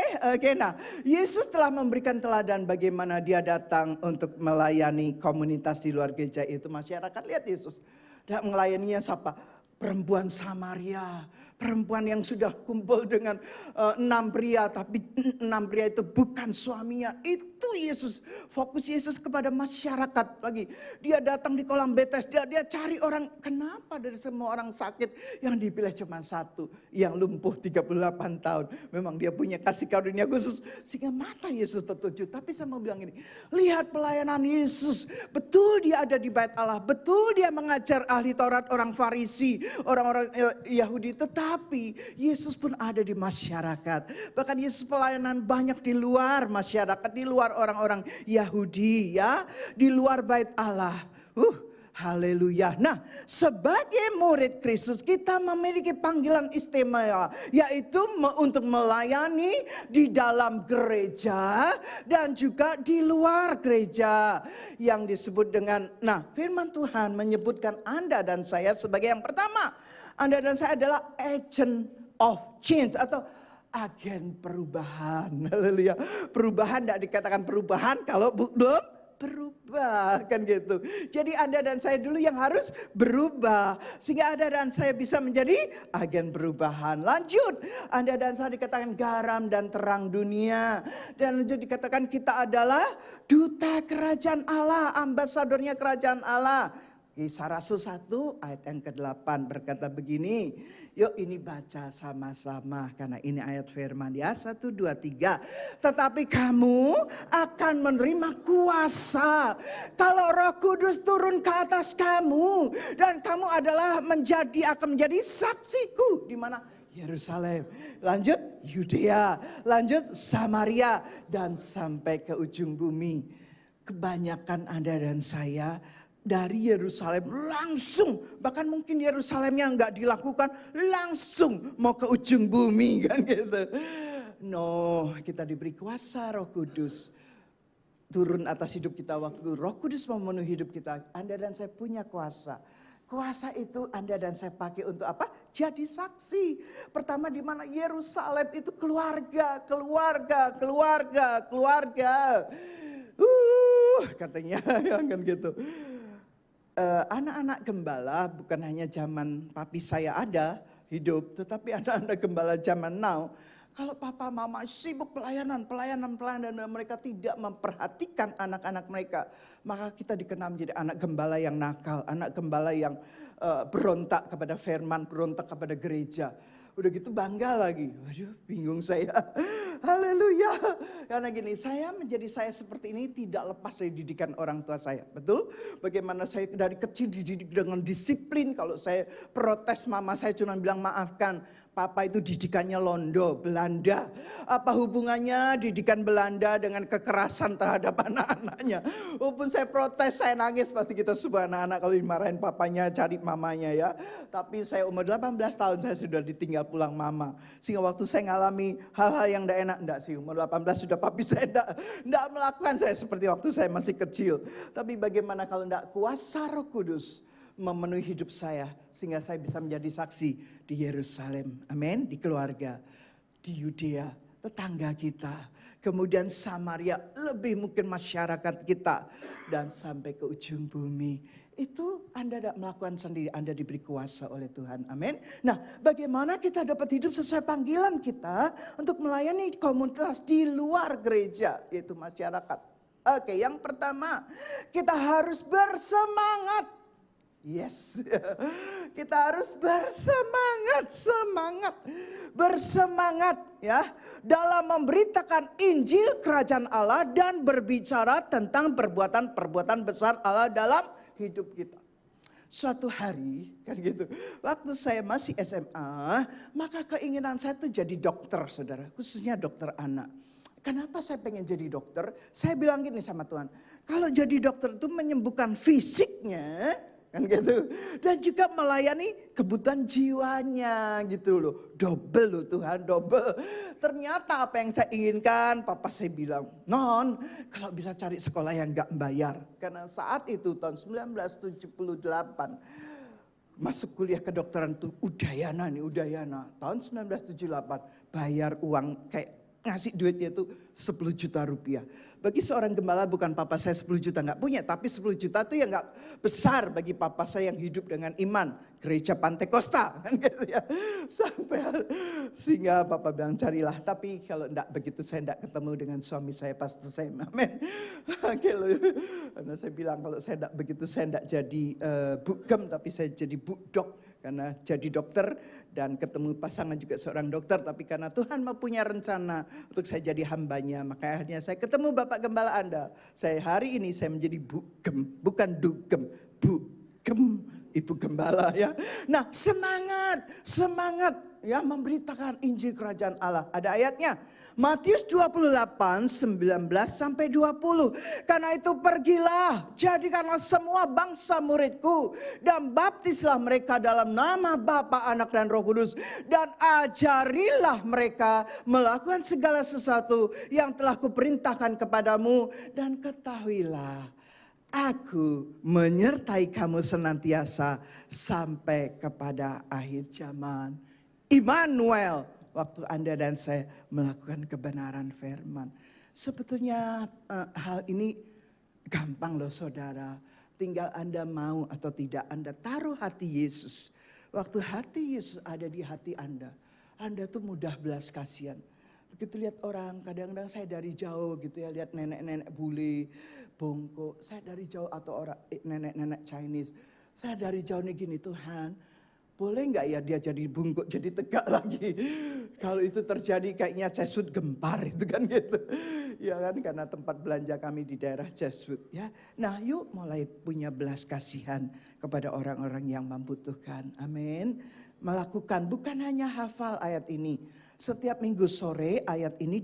Nah, Yesus telah memberikan teladan bagaimana dia datang untuk melayani komunitas di luar gereja itu. Masyarakat lihat Yesus. Dan melayaninya siapa? Perempuan Samaria, perempuan yang sudah kumpul dengan 6 pria, tapi 6 pria itu bukan suaminya. Itu Yesus, fokus Yesus kepada masyarakat lagi. Dia datang di kolam Bethesda, dia cari orang. Kenapa dari semua orang sakit yang dipilih cuma satu, yang lumpuh 38 tahun. Memang dia punya kasih karunia khusus sehingga mata Yesus tertuju. Tapi saya mau bilang ini, lihat pelayanan Yesus. Betul dia ada di bait Allah, betul dia mengajar ahli Taurat, orang Farisi, orang-orang Yahudi, tetapi Yesus pun ada di masyarakat. Bahkan Yesus pelayanan banyak di luar masyarakat, di luar orang-orang Yahudi ya, di luar bait Allah. Haleluya. Nah, sebagai murid Kristus kita memiliki panggilan istimewa, yaitu untuk melayani di dalam gereja dan juga di luar gereja, yang disebut dengan, nah, firman Tuhan menyebutkan Anda dan saya sebagai yang pertama. Anda dan saya adalah agent of change atau agen perubahan. Haleluya. Perubahan tidak dikatakan perubahan kalau belum berubah, kan gitu. Jadi Anda dan saya dulu yang harus berubah sehingga Anda dan saya bisa menjadi agen perubahan. Lanjut, Anda dan saya dikatakan garam dan terang dunia, dan lanjut dikatakan kita adalah duta kerajaan Allah, ambasadornya kerajaan Allah. Kisah Rasul 1 ayat yang ke-8 berkata begini. Yuk ini baca sama-sama karena ini ayat firman ya. 1, 2, 3. Tetapi kamu akan menerima kuasa kalau Roh Kudus turun ke atas kamu. Dan kamu akan menjadi saksiku. Di mana? Yerusalem, lanjut Yudea, lanjut Samaria, dan sampai ke ujung bumi. Kebanyakan Anda dan saya dari Yerusalem langsung, bahkan mungkin Yerusalemnya enggak dilakukan, langsung mau ke ujung bumi kan gitu. No, kita diberi kuasa Roh Kudus turun atas hidup kita. Waktu Roh Kudus memenuhi hidup kita, Anda dan saya punya kuasa. Kuasa itu Anda dan saya pakai untuk apa? Jadi saksi. Pertama di mana? Yerusalem itu keluarga. Katanya kan gitu. Anak-anak gembala bukan hanya zaman papi saya ada hidup, tetapi anak-anak gembala zaman now. Kalau papa mama sibuk pelayanan, dan mereka tidak memperhatikan anak-anak mereka, maka kita dikenal menjadi anak gembala yang nakal, anak gembala yang berontak kepada firman, berontak kepada gereja. Udah gitu bangga lagi. Waduh, bingung saya. Haleluya. Karena gini, saya menjadi saya seperti ini tidak lepas dari didikan orang tua saya. Betul? Bagaimana saya dari kecil dididik dengan disiplin. Kalau saya protes, mama saya cuma bilang maafkan. Papa itu didikannya Londo, Belanda. Apa hubungannya didikan Belanda dengan kekerasan terhadap anak-anaknya? Walaupun saya protes, saya nangis, pasti kita semua anak-anak kalau dimarahin papanya cari mamanya ya. Tapi saya umur 18 tahun saya sudah ditinggal pulang mama. Sehingga waktu saya ngalami hal-hal yang tidak enak, enggak sih, umur 18 sudah papi saya enggak melakukan saya seperti waktu saya masih kecil. Tapi bagaimana kalau enggak kuasa Roh Kudus memenuhi hidup saya sehingga saya bisa menjadi saksi di Yerusalem, amin, di keluarga, di Yudea, tetangga kita, kemudian Samaria, lebih mungkin masyarakat kita, dan sampai ke ujung bumi. Itu Anda tidak melakukan sendiri, Anda diberi kuasa oleh Tuhan, amin. Nah, bagaimana kita dapat hidup sesuai panggilan kita untuk melayani komunitas di luar gereja, yaitu masyarakat. Oke, yang pertama, kita harus bersemangat. Yes, kita harus bersemangat ya dalam memberitakan Injil Kerajaan Allah dan berbicara tentang perbuatan-perbuatan besar Allah dalam hidup kita. Suatu hari kan gitu, waktu saya masih SMA, maka keinginan saya tuh jadi dokter, saudara, khususnya dokter anak. Kenapa saya pengen jadi dokter? Saya bilang gini sama Tuhan, kalau jadi dokter itu menyembuhkan fisiknya, kan gitu, dan juga melayani kebutuhan jiwanya gitu loh. Double loh Tuhan, double. Ternyata apa yang saya inginkan, papa saya bilang, non, kalau bisa cari sekolah yang gak membayar. Karena saat itu tahun 1978 masuk kuliah kedokteran itu Udayana tahun 1978 bayar uang kayak ngasih duitnya itu 10 juta rupiah. Bagi seorang gembala, bukan papa saya 10 juta nggak punya, tapi 10 juta itu ya nggak besar bagi papa saya yang hidup dengan iman. Gereja Pantekosta kan gitu ya. Sehingga papa bilang carilah, tapi kalau enggak begitu saya enggak ketemu dengan suami saya, pastor saya, amin. Karena saya bilang kalau saya enggak begitu saya enggak jadi bugem, tapi saya jadi bukdok. Karena jadi dokter dan ketemu pasangan juga seorang dokter. Tapi karena Tuhan mempunyai rencana untuk saya jadi hambanya, maka akhirnya saya ketemu Bapak Gembala Anda. Hari ini saya menjadi bugem, bukan dugem, bugem. Ibu Gembala ya. Nah, semangat ya memberitakan Injil Kerajaan Allah. Ada ayatnya. Matius 28, 19 sampai 20. Karena itu pergilah, jadikanlah semua bangsa muridku dan baptislah mereka dalam nama Bapa, Anak dan Roh Kudus, dan ajarilah mereka melakukan segala sesuatu yang telah kuperintahkan kepadamu, dan ketahuilah Aku menyertai kamu senantiasa sampai kepada akhir zaman. Immanuel, waktu Anda dan saya melakukan kebenaran firman. Sebetulnya hal ini gampang loh saudara. Tinggal Anda mau atau tidak, Anda taruh hati Yesus. Waktu hati Yesus ada di hati Anda tuh mudah belas kasihan. Begitu lihat orang, kadang-kadang saya dari jauh gitu ya, lihat nenek-nenek bule, bongkok. Saya dari jauh, atau orang nenek-nenek Chinese. Saya dari jauh nih gini, Tuhan, boleh nggak ya dia jadi bungkuk, jadi tegak lagi. Kalau itu terjadi kayaknya Jesuit gempar itu kan gitu. Ya kan, karena tempat belanja kami di daerah Jesuit ya. Nah yuk mulai punya belas kasihan kepada orang-orang yang membutuhkan. Amin. Melakukan, bukan hanya hafal ayat ini. Setiap minggu sore ayat ini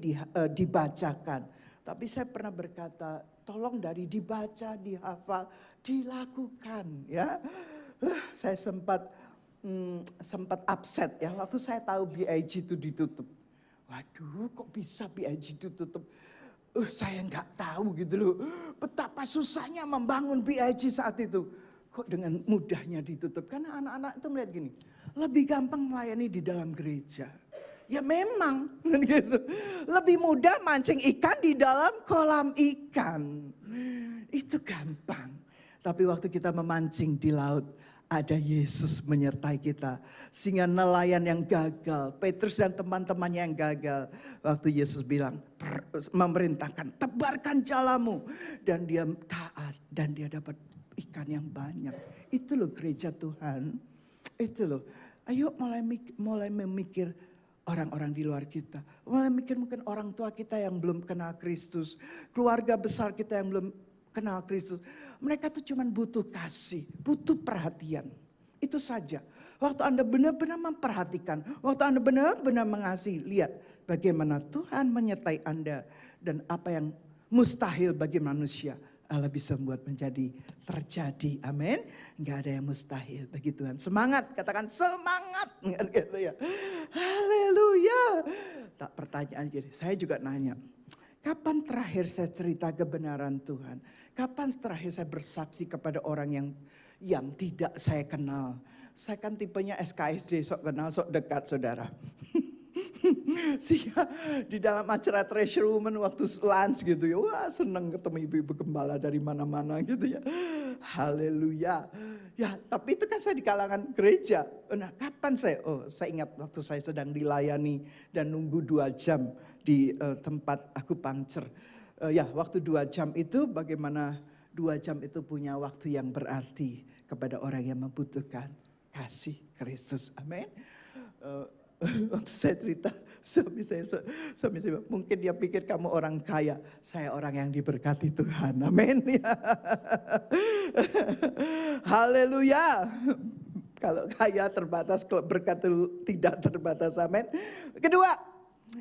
dibacakan. Tapi saya pernah berkata, tolong dari dibaca, dihafal, dilakukan ya. Saya sempat upset ya waktu saya tahu BIG itu ditutup. Waduh, kok bisa BIG itu tutup? Saya nggak tahu gitu loh. Betapa susahnya membangun BIG saat itu. Kok dengan mudahnya ditutup? Karena anak-anak itu melihat gini, lebih gampang melayani di dalam gereja. Ya memang gitu. Lebih mudah mancing ikan di dalam kolam ikan. Itu gampang. Tapi waktu kita memancing di laut, ada Yesus menyertai kita. Sehingga nelayan yang gagal, Petrus dan teman-temannya yang gagal, waktu Yesus bilang, memerintahkan, tebarkan jalamu. Dan dia taat dan dia dapat ikan yang banyak. Itu loh gereja Tuhan. Itu loh. Ayo mulai memikir, orang-orang di luar kita. Mungkin orang tua kita yang belum kenal Kristus. Keluarga besar kita yang belum kenal Kristus. Mereka tuh cuma butuh kasih, butuh perhatian. Itu saja. Waktu Anda benar-benar memperhatikan, waktu Anda benar-benar mengasihi, lihat bagaimana Tuhan menyertai Anda. Dan apa yang mustahil bagi manusia, Allah bisa membuat menjadi terjadi. Amin. Enggak ada yang mustahil bagi Tuhan. Semangat, katakan semangat. Gitu ya. Haleluya. Tak pertanyaan gini, saya juga nanya. Kapan terakhir saya cerita kebenaran Tuhan? Kapan terakhir saya bersaksi kepada orang yang tidak saya kenal? Saya kan tipenya SKSD, sok kenal, sok dekat saudara. Sehingga di dalam acara treasure woman waktu lunch gitu ya, wah senang ketemu ibu-ibu gembala dari mana-mana gitu ya. Haleluya. Ya tapi itu kan saya di kalangan gereja. Nah kapan saya ingat waktu saya sedang dilayani dan nunggu 2 jam di tempat akupunktur. Ya waktu 2 jam itu bagaimana 2 jam itu punya waktu yang berarti kepada orang yang membutuhkan kasih Kristus. Amin. Waktu saya cerita suami saya mungkin dia pikir kamu orang kaya, saya orang yang diberkati Tuhan. Amin. Haleluya. Kalau kaya terbatas, kalau berkat tidak terbatas. Amin. Kedua,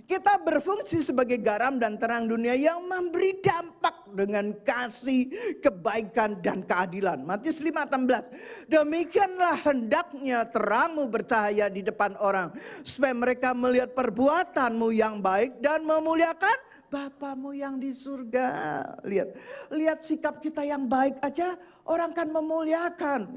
kita berfungsi sebagai garam dan terang dunia yang memberi dampak dengan kasih, kebaikan dan keadilan. Matius 5:16. Demikianlah hendaknya terangmu bercahaya di depan orang, supaya mereka melihat perbuatanmu yang baik dan memuliakan Bapamu yang di surga. Lihat sikap kita yang baik aja orang kan memuliakan.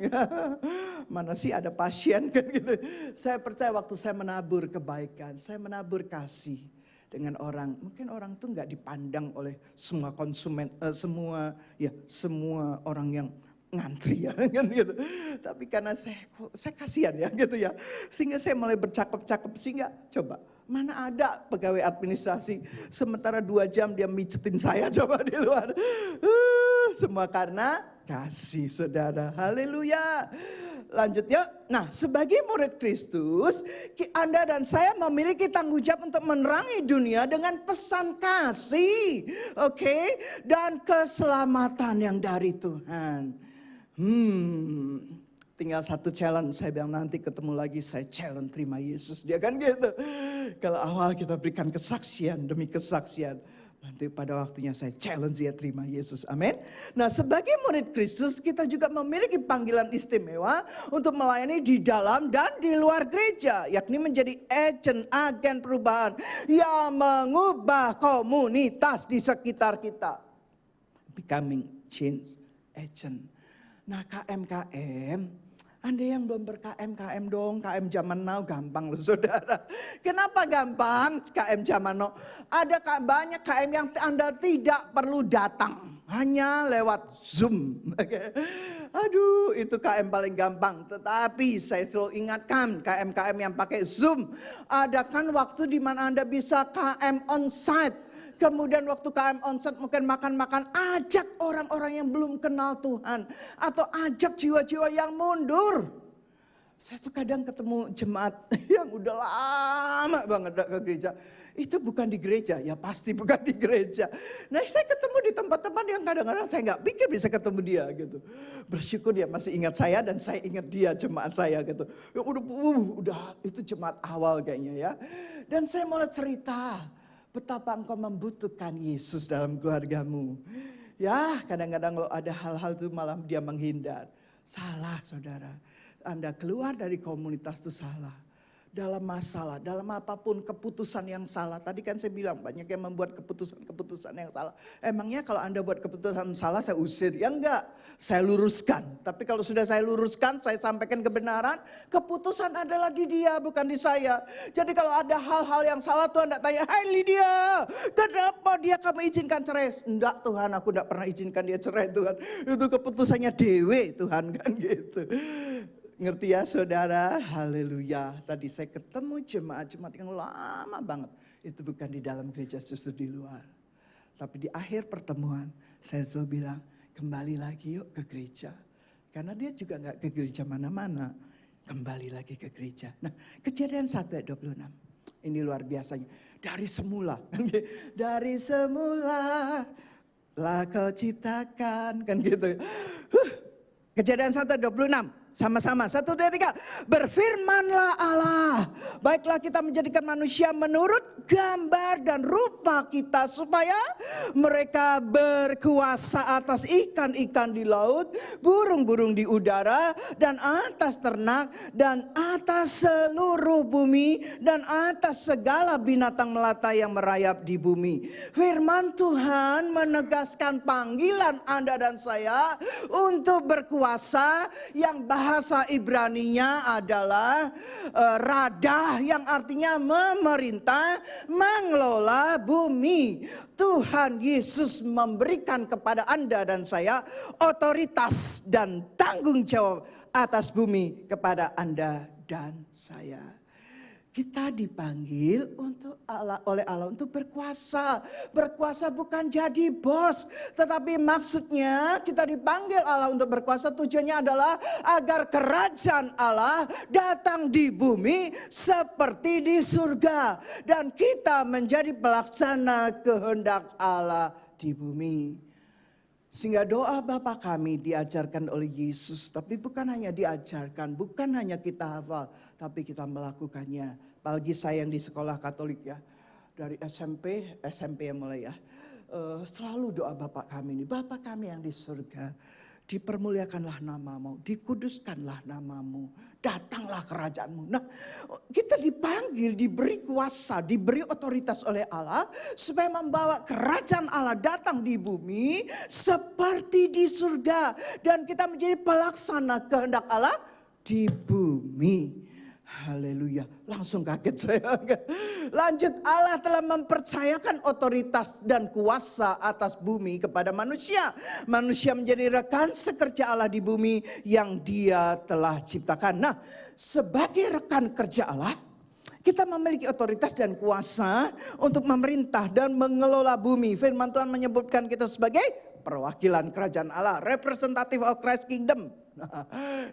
Mana sih ada pasien kan gitu. Saya percaya waktu saya menabur kebaikan, saya menabur kasih dengan orang. Mungkin orang tuh nggak dipandang oleh semua konsumen, semua orang yang ngantri ya kan gitu. Tapi karena saya kasihan ya gitu ya. Sehingga saya mulai bercakap-cakap, sehingga coba mana ada pegawai administrasi sementara 2 jam dia micetin saya coba di luar. Semua karena kasih saudara. Haleluya. Lanjut yuk. Nah sebagai murid Kristus, Anda dan saya memiliki tanggung jawab untuk menerangi dunia dengan pesan kasih. Oke. Dan keselamatan yang dari Tuhan. Tinggal satu challenge, saya bilang nanti ketemu lagi saya challenge terima Yesus. Dia kan gitu. Kalau awal kita berikan kesaksian demi kesaksian. Nanti pada waktunya saya challenge dia terima Yesus. Amin. Nah sebagai murid Kristus kita juga memiliki panggilan istimewa untuk melayani di dalam dan di luar gereja. Yakni menjadi agen perubahan yang mengubah komunitas di sekitar kita. Becoming change agent. Nah KMKM. Anda yang belum ber-KM dong, KM zaman now gampang loh saudara. Kenapa gampang KM zaman now? Ada banyak KM yang Anda tidak perlu datang. Hanya lewat Zoom. Aduh itu KM paling gampang. Tetapi saya selalu ingatkan KM-KM yang pakai Zoom. Adakan waktu di mana Anda bisa KM on-site. Kemudian waktu KM onsite mungkin makan-makan, ajak orang-orang yang belum kenal Tuhan. Atau ajak jiwa-jiwa yang mundur. Saya tuh kadang ketemu jemaat yang udah lama banget ke gereja. Itu bukan di gereja, ya pasti bukan di gereja. Nah saya ketemu di tempat-tempat yang kadang-kadang saya gak pikir bisa ketemu dia gitu. Bersyukur dia masih ingat saya dan saya ingat dia jemaat saya gitu. Ya udah itu jemaat awal kayaknya ya. Dan saya mulai cerita. Betapa engkau membutuhkan Yesus dalam keluargamu. Ya kadang-kadang kalau ada hal-hal itu malah dia menghindar. Salah saudara. Anda keluar dari komunitas itu salah. Dalam masalah, dalam apapun keputusan yang salah. Tadi kan saya bilang banyak yang membuat keputusan-keputusan yang salah. Emangnya kalau Anda buat keputusan salah saya usir? Ya enggak, saya luruskan. Tapi kalau sudah saya luruskan, saya sampaikan kebenaran. Keputusan adalah di dia, bukan di saya. Jadi kalau ada hal-hal yang salah Tuhan tidak tanya, hai Lydia, kenapa dia kamu izinkan cerai? Enggak Tuhan, aku tidak pernah izinkan dia cerai Tuhan. Itu keputusannya dewe Tuhan kan gitu. Ngerti ya saudara, haleluya. Tadi saya ketemu jemaat-jemaat yang lama banget. Itu bukan di dalam gereja, justru di luar. Tapi di akhir pertemuan saya selalu bilang, kembali lagi yuk ke gereja. Karena dia juga gak ke gereja mana-mana. Kembali lagi ke gereja. Nah Kejadian 1 ayat 26. Ini luar biasanya. Dari semula. Dari semula lah kau ciptakan. Kan gitu. Kejadian 1:26. Sama-sama, 1, 2, 3. Berfirmanlah Allah, baiklah kita menjadikan manusia menurut gambar dan rupa kita, supaya mereka berkuasa atas ikan-ikan di laut, burung-burung di udara, dan atas ternak, dan atas seluruh bumi, dan atas segala binatang melata yang merayap di bumi. Firman Tuhan menegaskan panggilan Anda dan saya untuk berkuasa, yang bahasa Ibraninya adalah radah, yang artinya memerintah, mengelola bumi. Tuhan Yesus memberikan kepada Anda dan saya otoritas dan tanggung jawab atas bumi kepada Anda dan saya. Kita dipanggil oleh Allah untuk berkuasa. Berkuasa bukan jadi bos, tetapi maksudnya kita dipanggil Allah untuk berkuasa, tujuannya adalah agar kerajaan Allah datang di bumi seperti di surga, dan kita menjadi pelaksana kehendak Allah di bumi. Sehingga doa Bapa kami diajarkan oleh Yesus, tapi bukan hanya diajarkan, bukan hanya kita hafal, tapi kita melakukannya. Apalagi saya yang di sekolah Katolik ya, dari SMP yang mulai ya, selalu doa Bapa kami ini, Bapa kami yang di surga, dipermuliakanlah namamu, dikuduskanlah namamu, datanglah kerajaanmu. Nah, kita dipanggil, diberi kuasa, diberi otoritas oleh Allah supaya membawa kerajaan Allah datang di bumi seperti di surga, dan kita menjadi pelaksana kehendak Allah di bumi. Haleluya, langsung kaget saya. Lanjut, Allah telah mempercayakan otoritas dan kuasa atas bumi kepada manusia. Manusia menjadi rekan sekerja Allah di bumi yang Dia telah ciptakan. Nah, sebagai rekan kerja Allah, kita memiliki otoritas dan kuasa untuk memerintah dan mengelola bumi. Firman Tuhan menyebutkan kita sebagai perwakilan kerajaan Allah, representative of Christ Kingdom. Nah,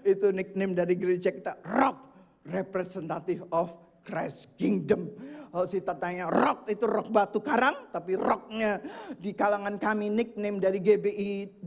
itu nickname dari gereja kita, Rock. Representative of Christ Kingdom. Kalau kita tanya rock, itu rock batu karang, tapi rocknya di kalangan kami nickname dari GBI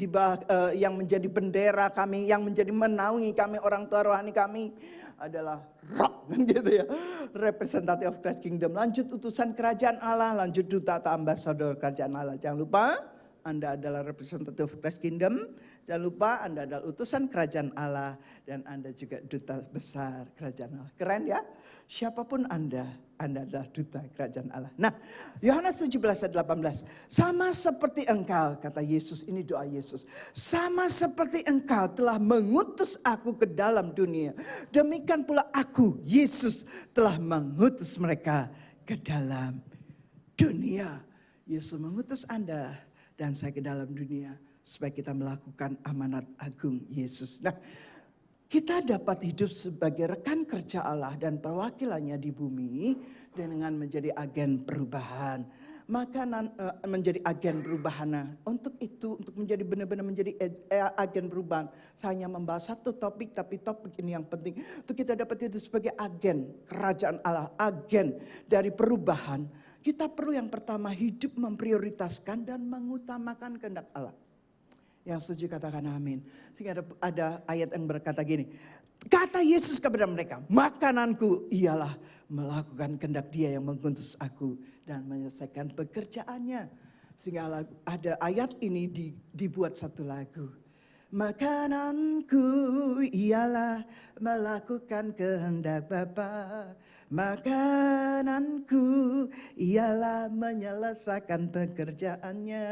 yang menjadi bendera kami, yang menjadi menaungi kami, orang tua rohani kami adalah rock, kan gitu ya. Representative of Christ Kingdom. Lanjut, utusan kerajaan Allah, lanjut duta atau ambasador kerajaan Allah. Jangan lupa Anda adalah representative Christ Kingdom. Jangan lupa Anda adalah utusan kerajaan Allah, dan Anda juga duta besar kerajaan Allah. Keren ya? Siapapun Anda adalah duta kerajaan Allah. Nah, Yohanes 17 ayat 18. Sama seperti engkau, kata Yesus, ini doa Yesus. Sama seperti engkau telah mengutus aku ke dalam dunia, demikian pula aku, Yesus, telah mengutus mereka ke dalam dunia. Yesus mengutus Anda dan saya ke dalam dunia supaya kita melakukan amanat agung Yesus. Nah, kita dapat hidup sebagai rekan kerja Allah dan perwakilannya di bumi dengan menjadi agen perubahan. Maka menjadi agen perubahan. Nah, untuk itu, untuk menjadi benar-benar menjadi agen perubahan, saya hanya membahas satu topik, tapi topik ini yang penting. Untuk kita dapat hidup sebagai agen kerajaan Allah, agen dari perubahan, kita perlu yang pertama hidup memprioritaskan dan mengutamakan kehendak Allah. Yang setuju katakan amin. Sehingga ada ayat yang berkata gini, kata Yesus kepada mereka, makananku ialah melakukan kehendak Dia yang mengutus aku dan menyelesaikan pekerjaannya. Sehingga ada ayat ini dibuat satu lagu. Makananku ialah melakukan kehendak Bapa. Makananku ialah menyelesaikan pekerjaannya.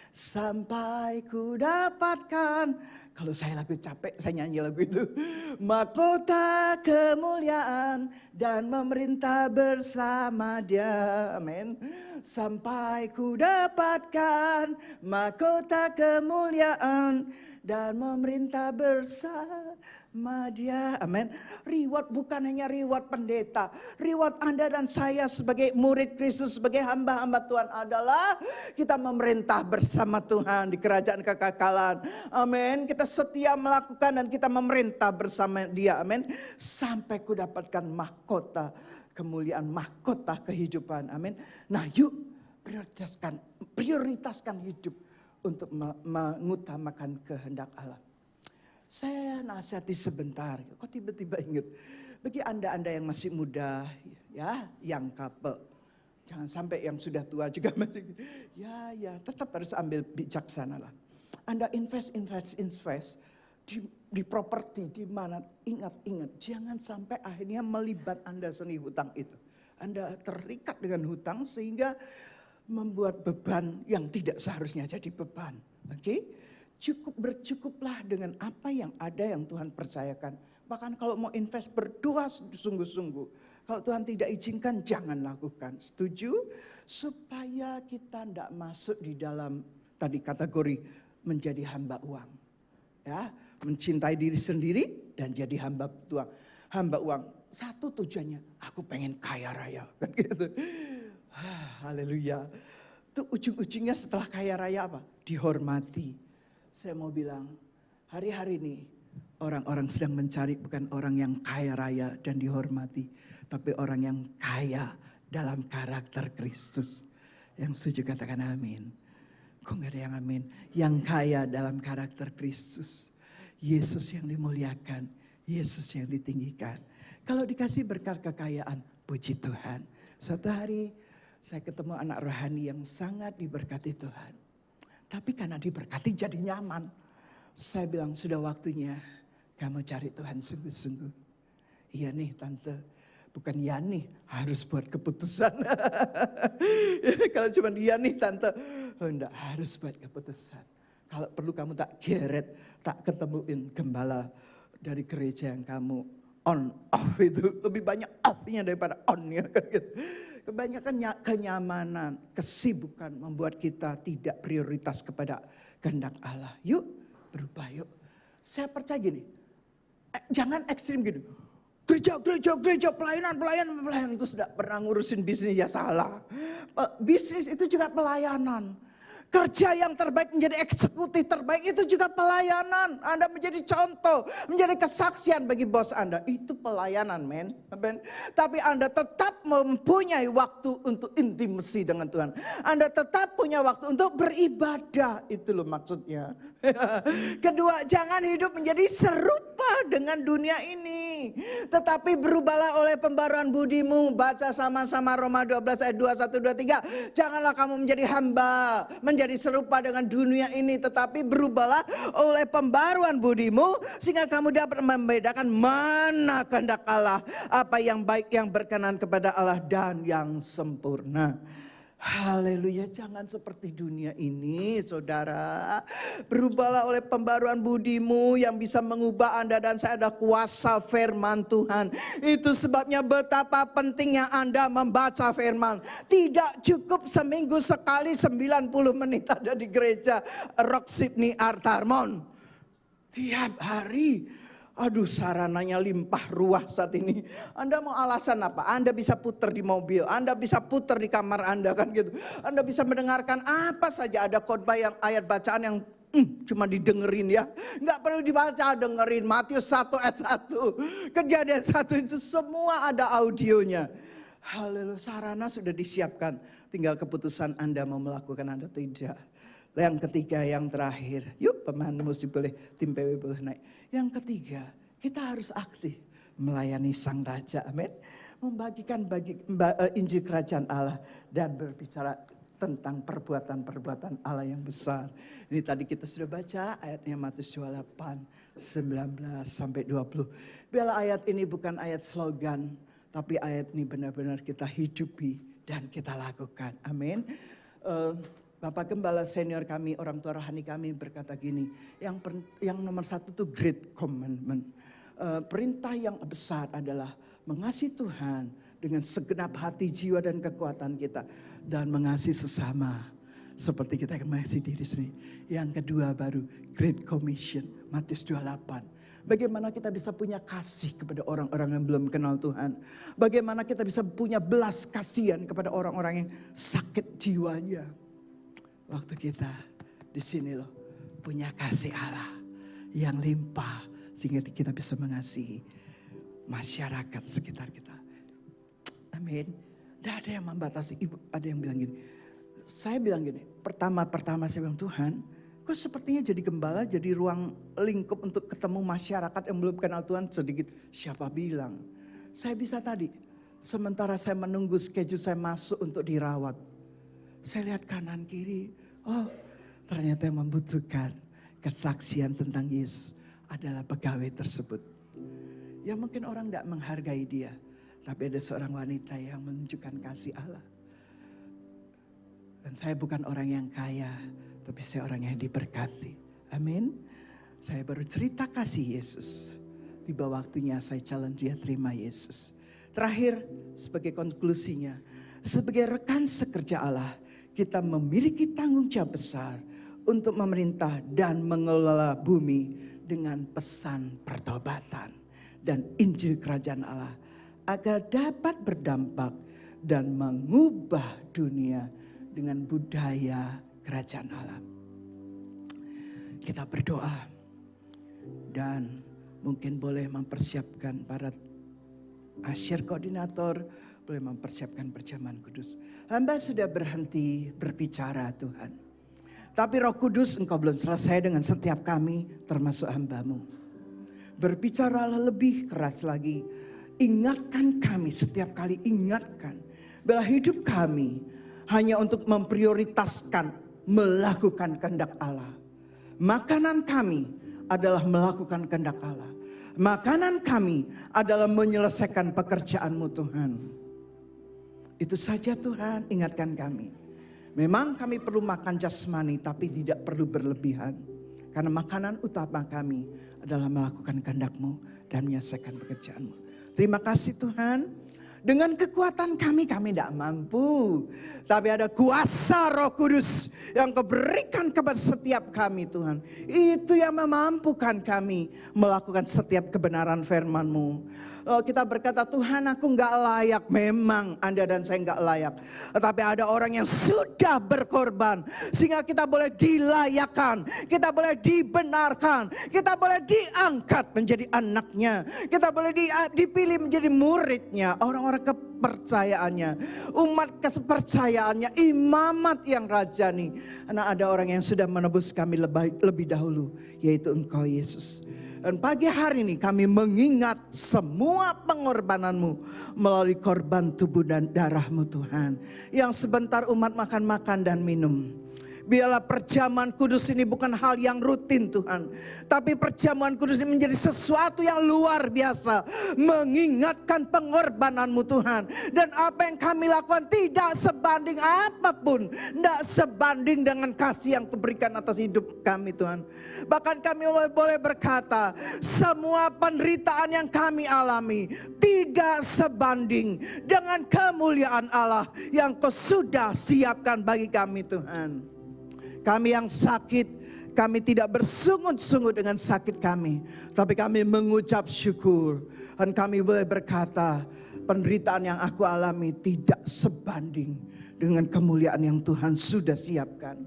Sampai ku dapatkan. Kalau saya lagu capek, saya nyanyi lagu itu. Mahkota kemuliaan dan memerintah bersama Dia. Amin. Sampai ku dapatkan mahkota kemuliaan dan memerintah bersama Dia, amin. Reward bukan hanya reward pendeta. Reward Anda dan saya sebagai murid Kristus, sebagai hamba-hamba Tuhan adalah kita memerintah bersama Tuhan di kerajaan kekekalan. Amin. Kita setia melakukan dan kita memerintah bersama Dia. Amin. Sampai kudapatkan mahkota kemuliaan, mahkota kehidupan. Amin. Nah, yuk prioritaskan hidup untuk mengutamakan kehendak Allah. Saya nasihati sebentar, kok tiba-tiba ingat. Bagi Anda yang masih muda, ya, yang couple. Jangan sampai yang sudah tua juga masih, ya, tetap harus ambil bijaksana lah. Anda invest di properti, di mana, ingat, jangan sampai akhirnya melibat Anda seni hutang itu. Anda terikat dengan hutang sehingga membuat beban yang tidak seharusnya jadi beban. Oke? Bercukuplah dengan apa yang ada yang Tuhan percayakan. Bahkan kalau mau invest berdoa sungguh-sungguh. Kalau Tuhan tidak izinkan jangan lakukan. Setuju? Supaya kita tidak masuk di dalam tadi kategori menjadi hamba uang. Ya, mencintai diri sendiri dan jadi hamba uang. Hamba uang. Satu tujuannya, aku pengen kaya raya. Kan gitu. Haleluya. Itu ujung-ujungnya setelah kaya raya apa? Dihormati. Saya mau bilang, hari-hari ini orang-orang sedang mencari bukan orang yang kaya raya dan dihormati. Tapi orang yang kaya dalam karakter Kristus. Yang setuju katakan amin. Kok gak ada yang amin? Yang kaya dalam karakter Kristus. Yesus yang dimuliakan. Yesus yang ditinggikan. Kalau dikasih berkat kekayaan, puji Tuhan. Suatu hari saya ketemu anak rohani yang sangat diberkati Tuhan. Tapi karena diberkati jadi nyaman. Saya bilang sudah waktunya kamu cari Tuhan sungguh-sungguh. Iya nih tante. Bukan ya nih harus buat keputusan. Kalau cuma iya nih tante. Enggak harus buat keputusan. Kalau perlu kamu tak geret. Tak ketemuin gembala dari gereja yang kamu on off itu. Lebih banyak off-nya daripada on-nya. Kebanyakan kenyamanan, kesibukan membuat kita tidak prioritas kepada kehendak Allah. Yuk berubah yuk. Saya percaya gini, jangan ekstrim gini. Gereja, pelayanan itu sudah pernah ngurusin bisnis ya salah. Bisnis itu juga pelayanan. Kerja yang terbaik menjadi eksekutif terbaik itu juga pelayanan. Anda menjadi contoh, menjadi kesaksian bagi bos Anda. Itu pelayanan men. Tapi Anda tetap mempunyai waktu untuk intimasi dengan Tuhan. Anda tetap punya waktu untuk beribadah. Itu loh maksudnya. Kedua, jangan hidup menjadi serupa dengan dunia ini. Tetapi berubahlah oleh pembaruan budimu. Baca sama-sama Roma 12 ayat 21, 23. Janganlah kamu menjadi hamba, menjadi serupa dengan dunia ini, tetapi berubahlah oleh pembaruan budimu sehingga kamu dapat membedakan mana kehendak Allah, apa yang baik, yang berkenan kepada Allah dan yang sempurna. Haleluya, jangan seperti dunia ini saudara. Berubahlah oleh pembaruan budimu yang bisa mengubah Anda dan saya. Ada kuasa firman Tuhan. Itu sebabnya betapa pentingnya Anda membaca firman. Tidak cukup seminggu sekali 90 menit ada di gereja Rock Sydney Artarmon. Tiap hari. Aduh, sarananya limpah ruah saat ini. Anda mau alasan apa? Anda bisa putar di mobil, Anda bisa putar di kamar Anda kan gitu. Anda bisa mendengarkan apa saja, ada khotbah yang ayat bacaan yang cuma didengerin ya. Enggak perlu dibaca, dengerin Matius 1 ayat 1. Kejadian 1 itu semua ada audionya. Haleluya, sarana sudah disiapkan. Tinggal keputusan Anda mau melakukan Anda tidak. Yang ketiga, yang terakhir. Yuk pemain musik boleh, tim PW boleh naik. Yang ketiga, kita harus aktif melayani Sang Raja. Amin. Membagikan Injil Kerajaan Allah dan berbicara tentang perbuatan-perbuatan Allah yang besar. Ini tadi kita sudah baca ayatnya Matius 28, 19 sampai 20. Biarlah ayat ini bukan ayat slogan, tapi ayat ini benar-benar kita hidupi dan kita lakukan. Amin. Bapak Gembala senior kami, orang tua rohani kami berkata gini, yang nomor satu itu great commandment. Perintah yang besar adalah mengasihi Tuhan dengan segenap hati, jiwa dan kekuatan kita. Dan mengasihi sesama seperti kita mengasihi diri sendiri. Yang kedua baru Great Commission, Matius 28. Bagaimana kita bisa punya kasih kepada orang-orang yang belum kenal Tuhan. Bagaimana kita bisa punya belas kasihan kepada orang-orang yang sakit jiwanya. Waktu kita di sini loh punya kasih Allah yang limpah sehingga kita bisa mengasihi masyarakat sekitar kita. Amin. Tidak ada yang membatasi. Ibu ada yang bilang gini. Saya bilang gini. Pertama saya bilang, Tuhan, kok sepertinya jadi gembala, jadi ruang lingkup untuk ketemu masyarakat yang belum kenal Tuhan sedikit. Siapa bilang? Saya bisa tadi. Sementara saya menunggu schedule saya masuk untuk dirawat. Saya lihat kanan kiri. Oh, ternyata yang membutuhkan kesaksian tentang Yesus adalah pegawai tersebut. Ya mungkin orang tidak menghargai dia. Tapi ada seorang wanita yang menunjukkan kasih Allah. Dan saya bukan orang yang kaya, tapi saya orang yang diberkati. Amin. Saya baru cerita kasih Yesus. Tiba waktunya saya challenge dia terima Yesus. Terakhir sebagai konklusinya. Sebagai rekan sekerja Allah. Kita memiliki tanggung jawab besar. Untuk memerintah dan mengelola bumi. Dengan pesan pertobatan. Dan Injil Kerajaan Allah. Agar dapat berdampak dan mengubah dunia dengan budaya kerajaan Allah. Kita berdoa dan mungkin boleh mempersiapkan para asyir koordinator, boleh mempersiapkan perjamuan kudus. Hamba sudah berhenti berbicara Tuhan. Tapi Roh Kudus Engkau belum selesai dengan setiap kami termasuk hamba-Mu. Berbicaralah lebih keras lagi. Ingatkan kami setiap kali ingatkan. Bahwa hidup kami hanya untuk memprioritaskan melakukan kehendak Allah. Makanan kami adalah melakukan kehendak Allah. Makanan kami adalah menyelesaikan pekerjaan-Mu Tuhan. Itu saja Tuhan, ingatkan kami. Memang kami perlu makan jasmani tapi tidak perlu berlebihan. Karena makanan utama kami adalah melakukan kehendak-Mu dan menyelesaikan pekerjaan-Mu. Terima kasih Tuhan. Dengan kekuatan kami tidak mampu. Tapi ada kuasa Roh Kudus yang Kau berikan kepada setiap kami Tuhan. Itu yang memampukan kami melakukan setiap kebenaran firman-Mu. Lalu kita berkata Tuhan aku gak layak. Memang Anda dan saya gak layak. Tetapi ada orang yang sudah berkorban. Sehingga kita boleh dilayakkan. Kita boleh dibenarkan. Kita boleh diangkat menjadi anaknya. Kita boleh dipilih menjadi muridnya. Orang-orang kepercayaannya. Umat kepercayaannya. Imamat yang rajani. Karena ada orang yang sudah menebus kami lebih dahulu. Yaitu Engkau Yesus. Dan pagi hari ini kami mengingat semua pengorbanan-Mu melalui korban tubuh dan darah-Mu Tuhan. Yang sebentar umat makan dan minum. Biarlah perjamuan kudus ini bukan hal yang rutin Tuhan. Tapi perjamuan kudus ini menjadi sesuatu yang luar biasa. Mengingatkan pengorbanan-Mu Tuhan. Dan apa yang kami lakukan tidak sebanding apapun. Tidak sebanding dengan kasih yang Kau berikan atas hidup kami Tuhan. Bahkan kami boleh berkata. Semua penderitaan yang kami alami. Tidak sebanding dengan kemuliaan Allah. Yang Kau sudah siapkan bagi kami Tuhan. Kami yang sakit, kami tidak bersungut-sungut dengan sakit kami. Tapi kami mengucap syukur. Dan kami boleh berkata, penderitaan yang aku alami tidak sebanding dengan kemuliaan yang Tuhan sudah siapkan.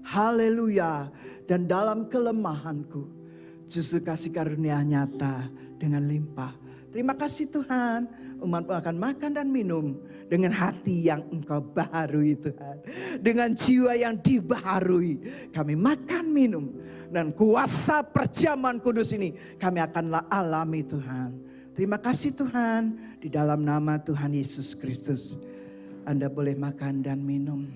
Haleluya. Dan dalam kelemahanku, justru kasih karunia nyata dengan limpah. Terima kasih Tuhan. Umat akan makan dan minum dengan hati yang Engkau baharui Tuhan. Dengan jiwa yang dibaharui. Kami makan minum. Dan kuasa perjamuan kudus ini kami akan alami Tuhan. Terima kasih Tuhan. Di dalam nama Tuhan Yesus Kristus. Anda boleh makan dan minum.